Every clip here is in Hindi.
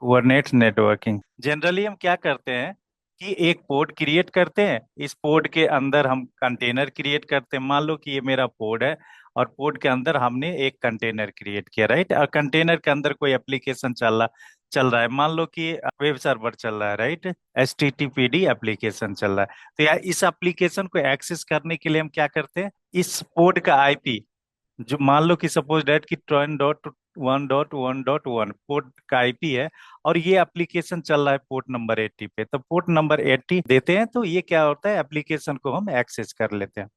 कोऑर्डिनेट नेटवर्किंग जनरली हम क्या करते हैं कि एक पोड क्रिएट करते हैं। इस पोड के अंदर हम कंटेनर क्रिएट करते हैं। मान लो कि ये मेरा पोड है और पोड के अंदर हमने एक कंटेनर क्रिएट किया, राइट। और कंटेनर के अंदर कोई एप्लीकेशन चल रहा है। मान लो कि वेब सर्वर चल रहा है, राइट। HTTPD एप्लीकेशन चल रहा है। तो यार इस एप्लीकेशन को एक्सेस करने के लिए हम क्या करते हैं, इस पोड का IP, जो मान लो कि सपोज डेट कि 10.1.1.1 पोर्ट का IP है, और ये एप्लीकेशन चल रहा है पोर्ट नंबर 80 पे। तो पोर्ट नंबर 80 देते हैं तो ये क्या होता है, एप्लीकेशन को हम एक्सेस कर लेते हैं।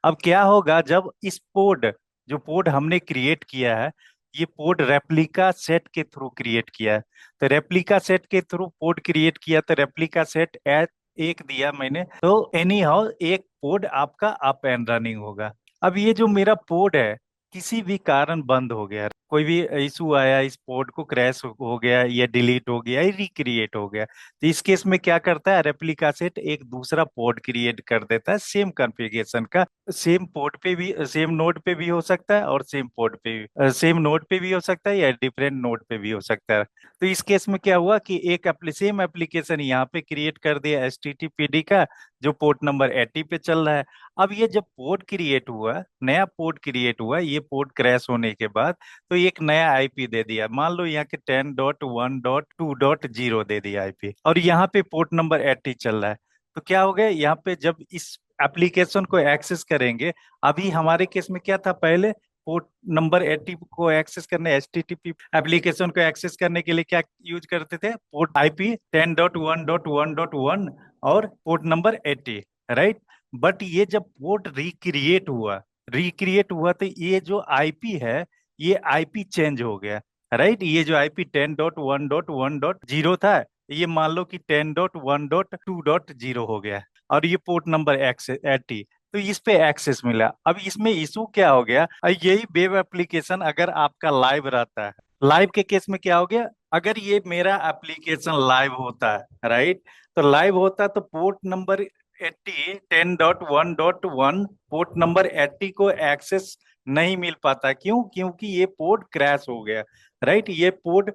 अब क्या होगा जब इस पोड, जो पोड हमने क्रिएट किया है, ये पोड रेप्लिका सेट के थ्रू क्रिएट किया है। तो रेप्लिका सेट के थ्रू पोड क्रिएट किया, तो रेप्लिका सेट एक दिया मैंने, तो एनी हाउ एक पोड आपका अप एंड रनिंग होगा। अब ये जो मेरा पोड है किसी भी कारण बंद हो गया, कोई भी इशू आया, इस पोड को क्रैश हो गया या डिलीट हो गया या रिक्रिएट हो गया, तो इस केस में क्या करता है, रेप्लिका सेट एक दूसरा पोड क्रिएट कर देता है सेम कॉन्फ़िगरेशन का। सेम पोर्ट पे भी, सेम नोड पे भी हो सकता है, और सेम पोर्ट पे भी, सेम नोड पे भी हो सकता है या डिफरेंट नोड पे भी हो सकता है। तो इस केस में क्या हुआ कि एक सेम एप्लीकेशन यहाँ पे क्रिएट कर दिया HTTPD का, जो पोर्ट नंबर 80 पे चल रहा है। अब ये जब पोर्ट क्रिएट हुआ, नया पोर्ट क्रिएट हुआ, ये पोर्ट क्रैश होने के बाद, तो एक नया IP दे दिया। मान लो यहाँ के 10.1.2.0 दे दिया IP, और यहाँ पे पोर्ट नंबर 80 चल रहा है। तो क्या हो गया, यहाँ पे जब इस एप्लीकेशन को एक्सेस करेंगे, अभी हमारे केस में क्या था, पहले पोर्ट नंबर 80 को एक्सेस करने, HTTP एप्लीकेशन को एक्सेस करने के लिए क्या यूज करते थे, पोर्ट IP 10.1.1.1 और पोर्ट नंबर 80, राइट। बट ये जब पोर्ट रिक्रिएट हुआ तो ये जो IP है, ये IP चेंज हो गया, राइट। ये जो IP 10.1.1.0 था, ये मान लो कि 10.1.2.0 हो गया, और ये पोर्ट नंबर एक्स 80। तो इस पे एक्सेस मिला। अब इसमें इशू क्या हो गया, यही वेब एप्लीकेशन अगर आपका लाइव रहता है, लाइव के केस में क्या हो गया, अगर ये मेरा एप्लीकेशन लाइव होता है, राइट, तो लाइव होता तो पोर्ट नंबर 80, 10.1.1 पोर्ट नंबर 80 को एक्सेस नहीं मिल पाता। क्यों? क्योंकि ये पोर्ट क्रैश हो गया, राइट। ये पोर्ट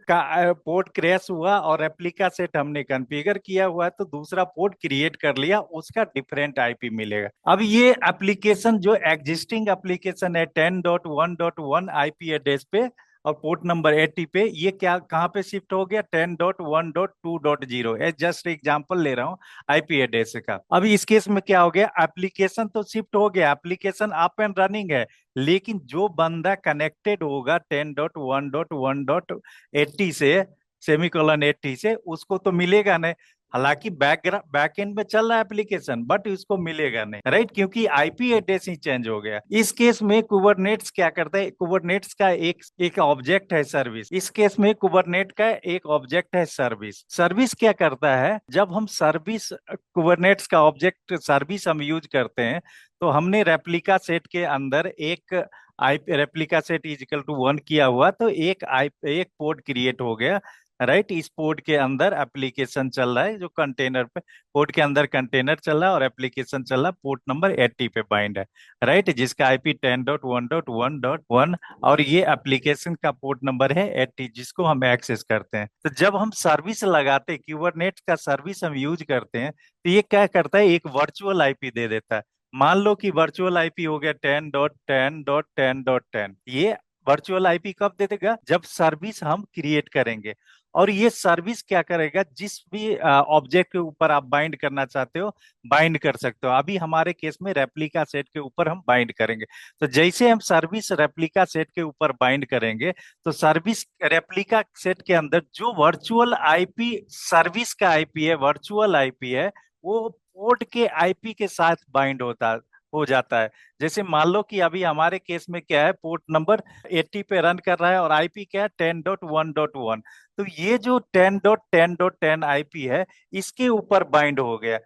क्रैश हुआ और रेप्लिका सेट हमने कॉन्फ़िगर किया हुआ है, तो दूसरा पोर्ट क्रिएट कर लिया, उसका डिफरेंट IP मिलेगा। अब ये एप्लीकेशन जो एग्जिस्टिंग एप्लीकेशन है 10.1.1 IP एड्रेस पे और पोर्ट नंबर 80 पे, ये क्या कहाँ पे शिफ्ट हो गया, 10.1.2.0। जस्ट एग्जांपल ले रहा हूँ IP एड्रेस का। अभी इस केस में क्या हो गया, एप्लीकेशन तो शिफ्ट हो गया, एप्लीकेशन अप एंड रनिंग है, लेकिन जो बंदा कनेक्टेड होगा 10.1.1.80 से, सेमीकोलन 80 से, उसको तो मिलेगा नहीं। हालांकि बैक एंड में चल रहा है एप्लीकेशन, बट उसको मिलेगा नहीं, राइट, क्योंकि IP एड्रेस ही चेंज हो गया। इस केस में कुबरनेट्स क्या करता है, कुबरनेट्स का एक एक ऑब्जेक्ट है सर्विस। इस केस में कुबरनेट का एक ऑब्जेक्ट है सर्विस। सर्विस क्या करता है, जब हम सर्विस, कुबरनेट्स का ऑब्जेक्ट सर्विस हम यूज करते हैं, तो हमने रेप्लिका सेट के अंदर एक IP replica set is equal to 1 किया हुआ, तो एक पोर्ट क्रिएट हो गया, राइट। इस पोर्ट के अंदर एप्लीकेशन चल रहा है, जो कंटेनर पे, पोर्ट के अंदर कंटेनर चल रहा है और एप्लीकेशन चल रहा है पोर्ट नंबर 80 पे बाइंड है, राइट, जिसका IP 10.1.1.1, और ये एप्लीकेशन का पोर्ट नंबर है 80, जिसको हम एक्सेस करते हैं। तो जब हम सर्विस लगाते हैं, क्यूबरनेट का सर्विस हम यूज करते हैं, तो ये क्या करता है, एक वर्चुअल IP दे देता है। मान लो कि वर्चुअल IP हो गया 10.10.10.10। ये वर्चुअल IP कब दे देगा, जब सर्विस हम क्रिएट करेंगे। और ये सर्विस क्या करेगा, जिस भी ऑब्जेक्ट के ऊपर आप बाइंड करना चाहते हो, बाइंड कर सकते हो। अभी हमारे केस में रेप्लिका सेट के ऊपर हम बाइंड करेंगे। तो जैसे हम सर्विस रेप्लिका सेट के ऊपर बाइंड करेंगे, तो सर्विस रेप्लिका सेट के अंदर जो वर्चुअल IP, सर्विस का IP है, वर्चुअल IP है, वो पोर्ट के IP के साथ बाइंड हो जाता है। जैसे मान लो कि अभी हमारे केस में क्या है, पोर्ट नंबर 80 पे रन कर रहा है और IP क्या है, 10.1.1। तो ये जो 10.10.10 IP है, इसके ऊपर बाइंड हो गया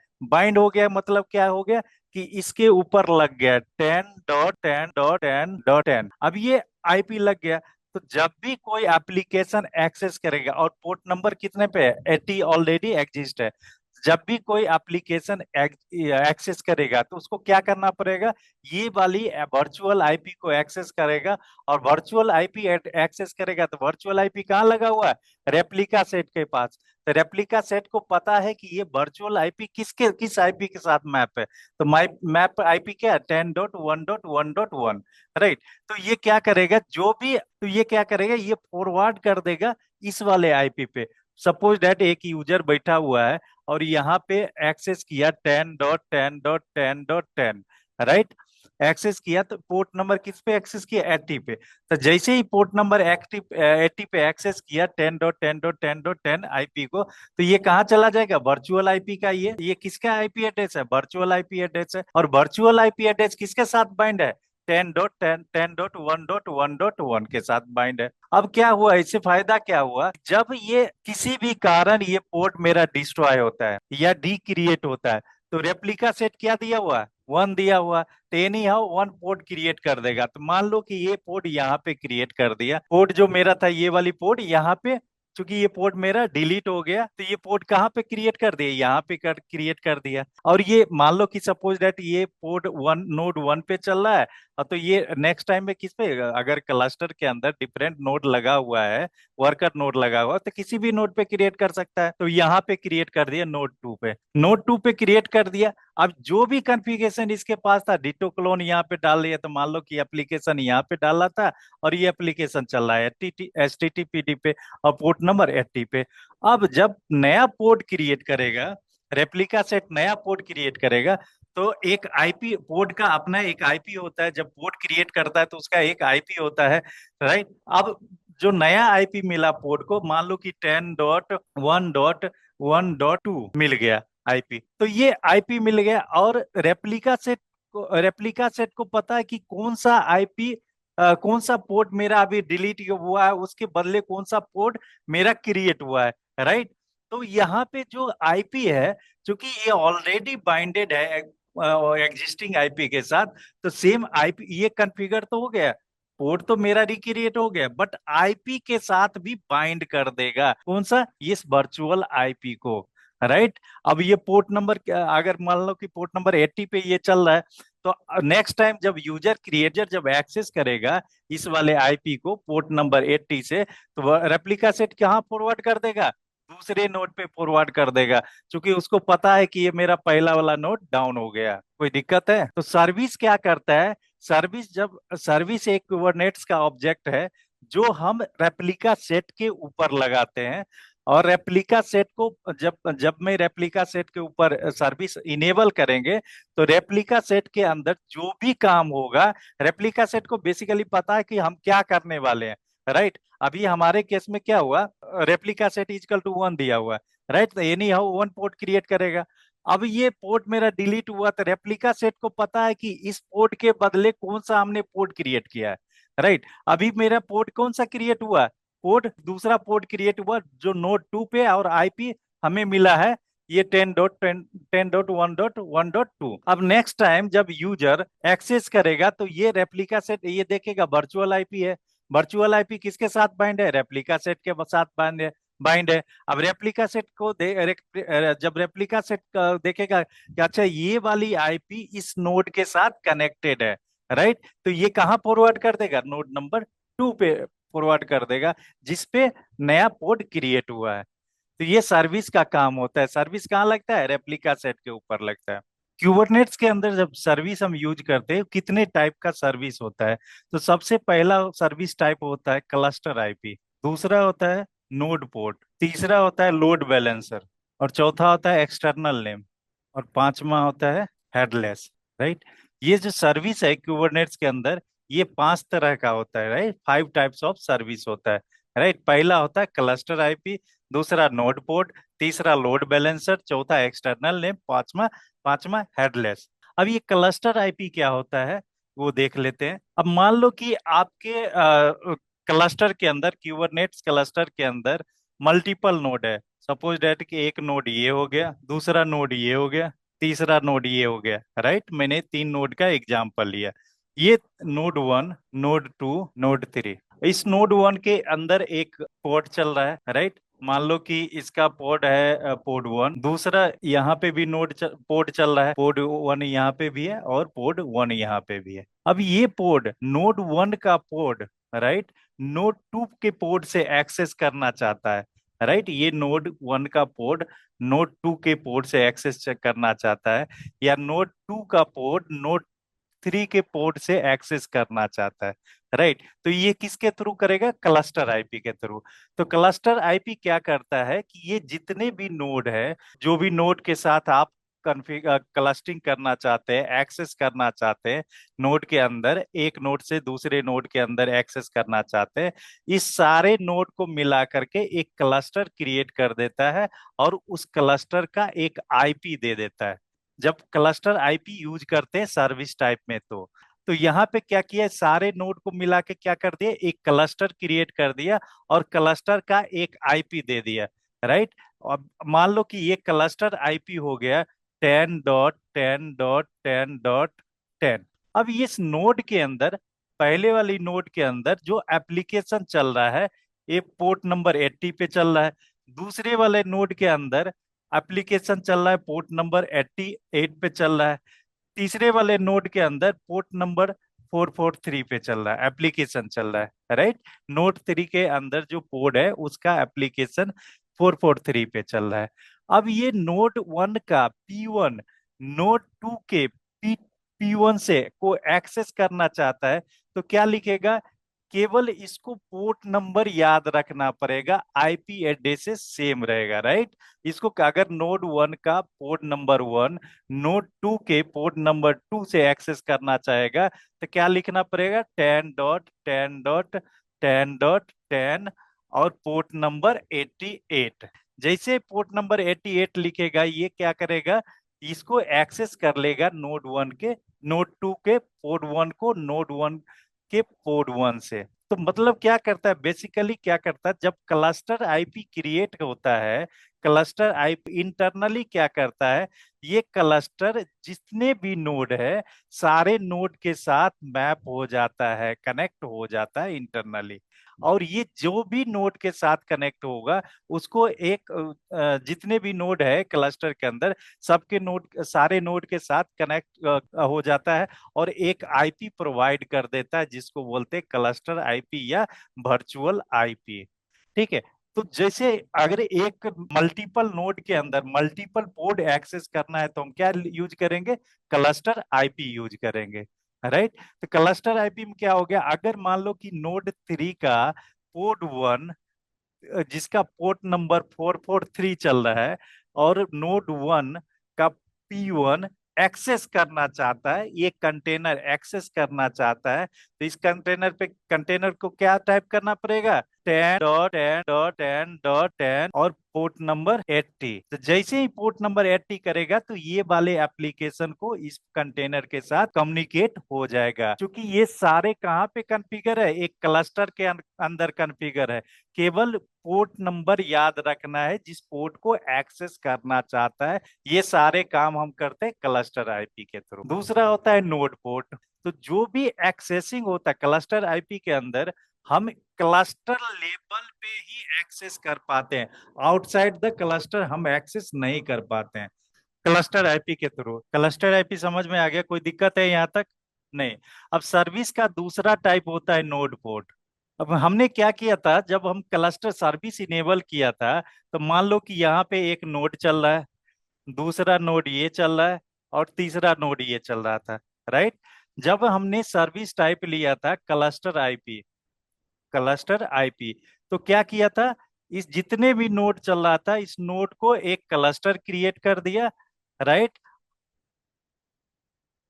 मतलब क्या हो गया, कि इसके ऊपर लग गया 10.10.10.10। अब ये IP लग गया, तो जब भी कोई एप्लीकेशन एक्सेस करेगा, और पोर्ट नंबर कितने पे है, 80 ऑलरेडी एग्जिस्ट है, जब भी कोई एप्लीकेशन एक्सेस करेगा तो उसको क्या करना पड़ेगा, ये वाली वर्चुअल आईपी को एक्सेस करेगा। और वर्चुअल आईपी एक्सेस करेगा तो वर्चुअल आईपी कहाँ लगा हुआ है, रेप्लिका सेट के पास। तो रेप्लिका सेट को पता है कि ये वर्चुअल आईपी किस आईपी के साथ मैप है। तो मैप आईपी क्या है, 10.1.1.1, राइट। तो ये क्या करेगा, ये क्या करेगा, ये फॉरवर्ड कर देगा इस वाले आईपी पे। सपोज दैट एक यूजर बैठा हुआ है और यहाँ पे एक्सेस किया 10.10.10.10, राइट। एक्सेस किया तो पोर्ट नंबर किस पे एक्सेस किया, 80 पे। तो जैसे ही पोर्ट नंबर 80 पे एक्सेस किया 10.10.10.10 आईपी को, तो ये कहाँ चला जाएगा, वर्चुअल आईपी का। ये किसका आईपी एड्रेस है, वर्चुअल आईपी एड्रेस है। और वर्चुअल आईपी एड्रेस किसके साथ बाइंड है, 10.10.10.1.1 के साथ बाइंड है। अब क्या हुआ, इससे फायदा क्या हुआ, जब ये किसी भी कारण ये पोर्ट मेरा डिस्ट्रॉय होता है या डीक्रिएट होता है, तो रेप्लिका सेट क्या दिया हुआ है, 1 दिया हुआ। तो एनी हाउ 1 पोर्ट क्रिएट कर देगा। तो मान लो कि ये पोर्ट यहाँ पे क्रिएट कर दिया, पोर्ट जो मेरा था ये वाली पोर्ट यहाँ पे, चूंकि ये पोर्ट मेरा डिलीट हो गया तो ये पोर्ट कहाँ पे क्रिएट कर दिया, यहाँ पे क्रिएट कर दिया। और ये मान लो कि सपोज दैट ये पोर्ट नोड 1 पे चल रहा है। तो ये नेक्स्ट टाइम में किस पे, अगर क्लस्टर के अंदर डिफरेंट नोड लगा हुआ है, वर्कर नोड लगा हुआ है, तो किसी भी नोड पे क्रिएट कर सकता है। तो यहाँ पे क्रिएट कर दिया नोड 2 पे, नोड 2 पे क्रिएट कर दिया। अब जो भी कॉन्फ़िगरेशन इसके पास था, डिटो क्लोन यहाँ पे डाल दिया। तो मान लो कि एप्लीकेशन यहाँ पे डाला था और ये एप्लीकेशन चल रहा है HTTPD पे और पोर्ट नंबर 80 पे। अब जब नया पोर्ट क्रिएट करेगा, रेप्लिका सेट नया पोर्ट क्रिएट करेगा, तो एक आईपी, पोर्ट का अपना एक आईपी होता है। जब पोर्ट क्रिएट करता है तो उसका एक आईपी होता है, राइट। अब जो नया आईपी मिला पोर्ट को, मान लो कि 10.1.1.2 मिल गया आईपी। तो ये आईपी मिल गया और रेप्लिका सेट को पता है कि कौन सा आईपी, कौन सा पोर्ट मेरा अभी डिलीट हुआ है, उसके बदले कौन सा पोर्ट मेरा क्रिएट हुआ है, राइट। तो यहाँ पे जो आईपी है, क्योंकि ये ऑलरेडी बाइंडेड है एग्जिस्टिंग आईपी के साथ, तो सेम आईपी ये कॉन्फ़िगर तो हो गया, पोर्ट तो मेरा रिक्रिएट हो गया, बट आईपी के साथ भी बाइंड कर देगा कौन सा, इस वर्चुअल आईपी को, राइट। अब ये पोर्ट नंबर, अगर मान लो कि पोर्ट नंबर 80 पे ये चल रहा है, तो नेक्स्ट टाइम जब यूजर क्रिएटर जब एक्सेस करेगा इस वाले आईपी को पोर्ट नंबर 80 से, तो रेप्लिका सेट कहाँ फॉरवर्ड कर देगा, दूसरे नोड पे फॉरवर्ड कर देगा। क्योंकि उसको पता है कि ये मेरा पहला वाला नोड डाउन हो गया। कोई दिक्कत है, तो सर्विस क्या करता है, सर्विस एक कुबरनेट्स का ऑब्जेक्ट है जो हम रेप्लिका सेट के ऊपर लगाते हैं। और रेप्लिका सेट को जब जब मैं रेप्लिका सेट के ऊपर सर्विस इनेबल करेंगे, तो रेप्लिका सेट के अंदर जो भी काम होगा, रेप्लिका सेट को बेसिकली पता है कि हम क्या करने वाले हैं, राइट। अभी हमारे केस में क्या हुआ, रेप्लिका सेट इजकल टू 1 दिया हुआ है, राइट। तो एनी हाउ 1 पोर्ट क्रिएट करेगा। अब ये पोर्ट मेरा डिलीट हुआ, तो रेप्लिका सेट को पता है कि इस पोर्ट के बदले कौन सा हमने पोर्ट क्रिएट किया है, राइट। अभी मेरा पोर्ट कौन सा क्रिएट हुआ, पोर्ट दूसरा पोर्ट क्रिएट हुआ जो नोड 2 पे, और आईपी हमें मिला है ये 10.1.1.2। अब नेक्स्ट टाइम जब यूजर एक्सेस करेगा तो ये रेप्लिका सेट ये देखेगा वर्चुअल आईपी है। वर्चुअल आईपी किसके साथ बाइंड है, रेप्लिका सेट के साथ बाइंड है। अब रेप्लिका सेट को जब रेप्लिका सेट देखेगा कि अच्छा ये वाली आईपी इस नोड के साथ कनेक्टेड है, राइट। तो ये कहाँ फॉरवर्ड कर देगा, नोड नंबर 2 पे फॉरवर्ड कर देगा, जिसपे नया पोर्ट क्रिएट हुआ है। तो ये सर्विस का काम होता है। सर्विस कहाँ लगता है, रेप्लिका सेट के ऊपर लगता है। क्यूबरनेट्स के अंदर जब सर्विस हम यूज करते हैं, कितने टाइप का सर्विस होता है। तो सबसे पहला सर्विस टाइप होता है क्लस्टर आईपी, दूसरा होता है नोड पोर्ट, तीसरा होता है लोड बैलेंसर, और चौथा होता है एक्सटर्नल नेम, और पांचवा होता है हेडलेस, राइट। ये जो सर्विस है क्यूबरनेट्स के अंदर, ये 5 तरह का होता है, राइट। 5 टाइप्स ऑफ सर्विस होता है, राइट। पहला होता है क्लस्टर आईपी, दूसरा नोड पोर्ट, तीसरा लोड बैलेंसर, चौथा एक्सटर्नल नेम, पांचवा पांचवा हेडलेस। अब ये क्लस्टर आईपी क्या होता है वो देख लेते हैं। अब मान लो कि आपके क्लस्टर के अंदर, क्यूबरनेट्स क्लस्टर के अंदर मल्टीपल नोड है। सपोज डेट कि एक नोड ये हो गया, दूसरा नोड ये हो गया, तीसरा नोड ये हो गया, राइट। मैंने 3 नोड का एग्जांपल लिया। ये नोड 1, नोड 2, नोड 3। इस नोड 1 के अंदर एक पोर्ट चल रहा है, राइट। मान लो कि इसका पोर्ट है पोर्ट 1, दूसरा यहाँ पे भी पोर्ट चल रहा है, पोर्ट 1 यहाँ पे भी है और पोर्ट 1 यहाँ पे भी है। अब ये पोर्ट नोड 1 का पोर्ट, राइट, नोड 2 के पोर्ट से एक्सेस करना चाहता है, राइट, ये नोड 1 का पोर्ट नोड 2 के पोर्ट से एक्सेस करना चाहता है, या नोड 2 का पोर्ट नोड 3 के पोर्ट से एक्सेस करना चाहता है, राइट। तो ये किसके थ्रू करेगा? क्लस्टर आईपी के थ्रू। तो क्लस्टर आईपी क्या करता है कि ये जितने भी नोड है, जो भी नोड के साथ आप क्लस्टरिंग करना चाहते हैं, एक्सेस करना चाहते हैं, नोड के अंदर एक नोड से दूसरे नोड के अंदर एक्सेस करना चाहते हैं, इस सारे नोड को मिला करके एक क्लस्टर क्रिएट कर देता है और उस क्लस्टर का एक आईपी दे देता है। जब क्लस्टर आईपी यूज करते हैं सर्विस टाइप में, तो यहाँ पे क्या किया, सारे नोड को मिला के क्या कर दिया, एक क्लस्टर क्रिएट कर दिया और क्लस्टर का एक आईपी दे दिया, राइट। अब मान लो कि ये क्लस्टर आईपी हो गया 10.10.10.10। अब इस नोड के अंदर, पहले वाली नोड के अंदर जो एप्लीकेशन चल रहा है, ये पोर्ट नंबर 80 पे चल रहा है। दूसरे वाले नोड के अंदर एप्लीकेशन चल रहा है पोर्ट नंबर 88 पे चल रहा है। तीसरे वाले नोड के अंदर पोर्ट नंबर 443 पे चल रहा है, एप्लीकेशन चल रहा है, राइट। नोड 3 के अंदर जो पोर्ट है उसका एप्लीकेशन 443 पे चल रहा है। अब ये नोड 1 का P1 नोड 2 के P1 से को एक्सेस करना चाहता है, तो क्या लिखेगा, केवल इसको पोर्ट नंबर याद रखना पड़ेगा, आईपी एड्रेस सेम रहेगा, राइट। इसको अगर नोड 1 का पोर्ट नंबर 1 नोड 2 के पोर्ट नंबर 2 से एक्सेस करना चाहेगा, तो क्या लिखना पड़ेगा, 10.10.10.10 और पोर्ट नंबर 88। जैसे पोर्ट नंबर 88 लिखेगा, ये क्या करेगा, इसको एक्सेस कर लेगा नोड 1 के, नोड 2 के पोर्ट 1 को नोड 1 के पोर्ट 1 से। तो मतलब क्या करता है, बेसिकली क्या करता है, जब क्लस्टर आईपी क्रिएट होता है, क्लस्टर आईपी इंटरनली क्या करता है, ये क्लस्टर जितने भी नोड है सारे नोड के साथ मैप हो जाता है, कनेक्ट हो जाता है इंटरनली। और ये जो भी नोड के साथ कनेक्ट होगा उसको एक जितने भी नोड है क्लस्टर के अंदर, सबके नोड, सारे नोड के साथ कनेक्ट हो जाता है और एक आईपी प्रोवाइड कर देता है, जिसको बोलते हैं क्लस्टर आईपी या वर्चुअल आईपी। ठीक है। तो जैसे अगर एक मल्टीपल नोड के अंदर मल्टीपल पोर्ट एक्सेस करना है, तो हम क्या यूज करेंगे, क्लस्टर आईपी यूज करेंगे, राइट। तो क्लस्टर आईपी में क्या हो गया, अगर मान लो कि नोड 3 का पोर्ट 1, जिसका पोर्ट नंबर 443 चल रहा है, और नोड 1 का P1 एक्सेस करना चाहता है, ये कंटेनर एक्सेस करना चाहता है, तो इस कंटेनर को क्या टाइप करना पड़ेगा, 10.10.10.10 और पोर्ट नंबर 80। तो जैसे ही पोर्ट नंबर 80 करेगा, तो ये वाले एप्लीकेशन को इस कंटेनर के साथ कम्युनिकेट हो जाएगा। क्योंकि ये सारे कहाँ पे कॉन्फ़िगर है, एक क्लस्टर के अंदर कॉन्फ़िगर है, केवल पोर्ट नंबर याद रखना है जिस पोर्ट को एक्सेस करना चाहता है। ये सारे काम हम करते हैं क्लस्टर आईपी के थ्रू। दूसरा होता है नोड पोर्ट। तो जो भी एक्सेसिंग होता है क्लस्टर आईपी के अंदर, हम क्लस्टर लेवल पे ही एक्सेस कर पाते हैं, आउटसाइड द क्लस्टर हम एक्सेस नहीं कर पाते हैं क्लस्टर आईपी के थ्रू। क्लस्टर आईपी समझ में आ गया? कोई दिक्कत है यहाँ तक? नहीं। अब सर्विस का दूसरा टाइप होता है नोड पोर्ट। अब हमने क्या किया था, जब हम क्लस्टर सर्विस इनेबल किया था, तो मान लो कि यहाँ पे एक नोड चल रहा है, दूसरा नोड ये चल रहा है और तीसरा नोड ये चल रहा था, राइट। जब हमने सर्विस टाइप लिया था क्लस्टर आईपी, तो क्या किया था, इस जितने भी नोड चल रहा था, इस नोड को एक क्लस्टर क्रिएट कर दिया, राइट,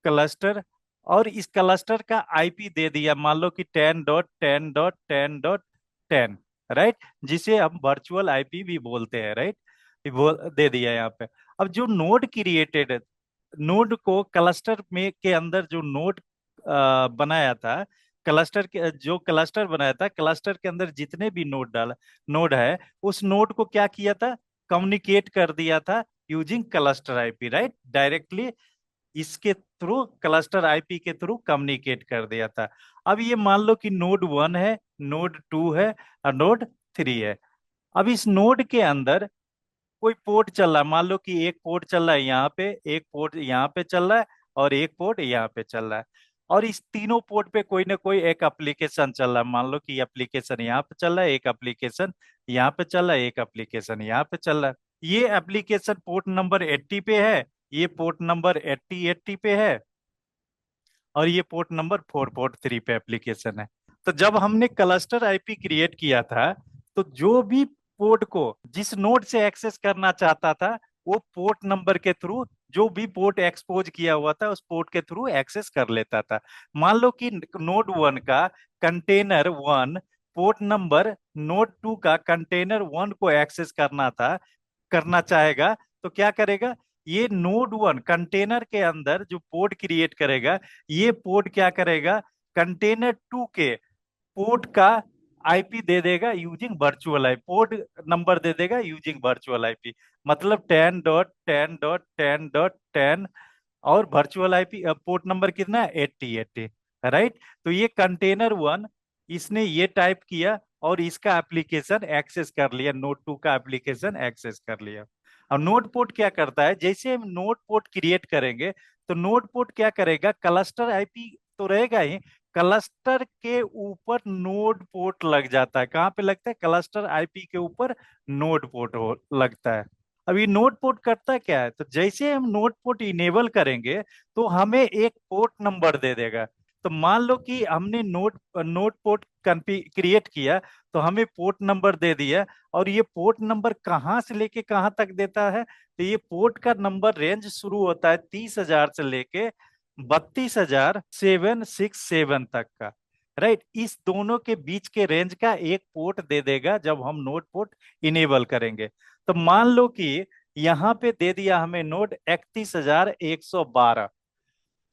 क्लस्टर, और इस क्लस्टर का आईपी दे दिया, मान लो कि 10.10.10.10, राइट, जिसे हम वर्चुअल आईपी भी बोलते हैं, राइट, दे दिया यहाँ पे। अब जो नोड क्रिएटेड है, नोड को क्लस्टर में के अंदर जो नोड बनाया था, क्लस्टर बनाया था, क्लस्टर के अंदर जितने भी नोड है, उस नोड को क्या किया था, कम्युनिकेट कर दिया था using cluster IP, right, directly इसके थ्रू, क्लस्टर आईपी के थ्रू कम्युनिकेट कर दिया था। अब ये मान लो कि नोड 1 है, नोड 2 है और नोड 3 है। अब इस नोड के अंदर कोई पोर्ट चल रहा है, मान लो कि एक पोर्ट चल रहा है यहाँ पे, एक पोर्ट यहाँ पे चल रहा है, और एक पोर्ट यहाँ पे चल रहा है। और इस तीनों पोर्ट पे कोई ना कोई एक एप्लीकेशन चल रहा है। मान लो कि एप्लीकेशन यहाँ पे चल रहा है, एक एप्लीकेशन यहाँ पे चल रहा है, एक एप्लीकेशन यहाँ पे चल रहा है। ये एप्लीकेशन पोर्ट नंबर 80 पे है, ये पोर्ट नंबर 80 पे है, और ये पोर्ट नंबर 443 पे एप्लीकेशन है। तो जब हमने क्लस्टर आईपी क्रिएट किया था, तो जो भी पोर्ट को जिस नोड से एक्सेस करना चाहता था, वो पोर्ट नंबर के थ्रू, जो भी पोर्ट एक्सपोज किया हुआ था उस पोर्ट के थ्रू एक्सेस कर लेता था। मान लो कि नोड 1 का कंटेनर 1 पोर्ट नंबर नोड 2 का कंटेनर 1 को एक्सेस करना चाहेगा, तो क्या करेगा, ये नोड 1 कंटेनर के अंदर जो पोर्ट क्रिएट करेगा, ये पोर्ट क्या करेगा, कंटेनर 2 के पोर्ट का आईपी दे देगा using virtual IP, port number दे देगा यूजिंग वर्चुअल आईपी। मतलब 10.10.10.10, और वर्चुअल आईपी पोर्ट नंबर कितना है, 80 राइट। तो ये कंटेनर 1, इसने ये टाइप किया और इसका एप्लीकेशन एक्सेस कर लिया, नोड 2 का एप्लीकेशन एक्सेस कर लिया। अब नोड पोर्ट क्या करता है, जैसे हम नोड पोर्ट क्रिएट करेंगे, तो नोड पोर्ट क्या करेगा, क्लस्टर आईपी तो रहेगा ही, क्लस्टर के ऊपर नोड पोर्ट लग जाता है। कहाँ पे लगता है, क्लस्टर आईपी के ऊपर नोड पोर्ट लगता है। अब ये नोड पोर्ट करता क्या है, तो जैसे हम नोड पोर्ट इनेबल करेंगे, तो हमें एक पोर्ट नंबर दे देगा। तो मान लो कि हमने नोड नोड पोर्ट क्रिएट किया, तो हमें पोर्ट नंबर दे दिया। और ये पोर्ट नंबर कहाँ से लेके कहाँ तक देता है, तो ये पोर्ट का नंबर रेंज शुरू होता है 30,000 से लेके 32,767 तक का, राइट। इस दोनों के बीच के रेंज का एक पोर्ट दे देगा जब हम नोड पोर्ट इनेबल करेंगे। तो मान लो कि यहाँ पे दे दिया हमें नोड 31,112।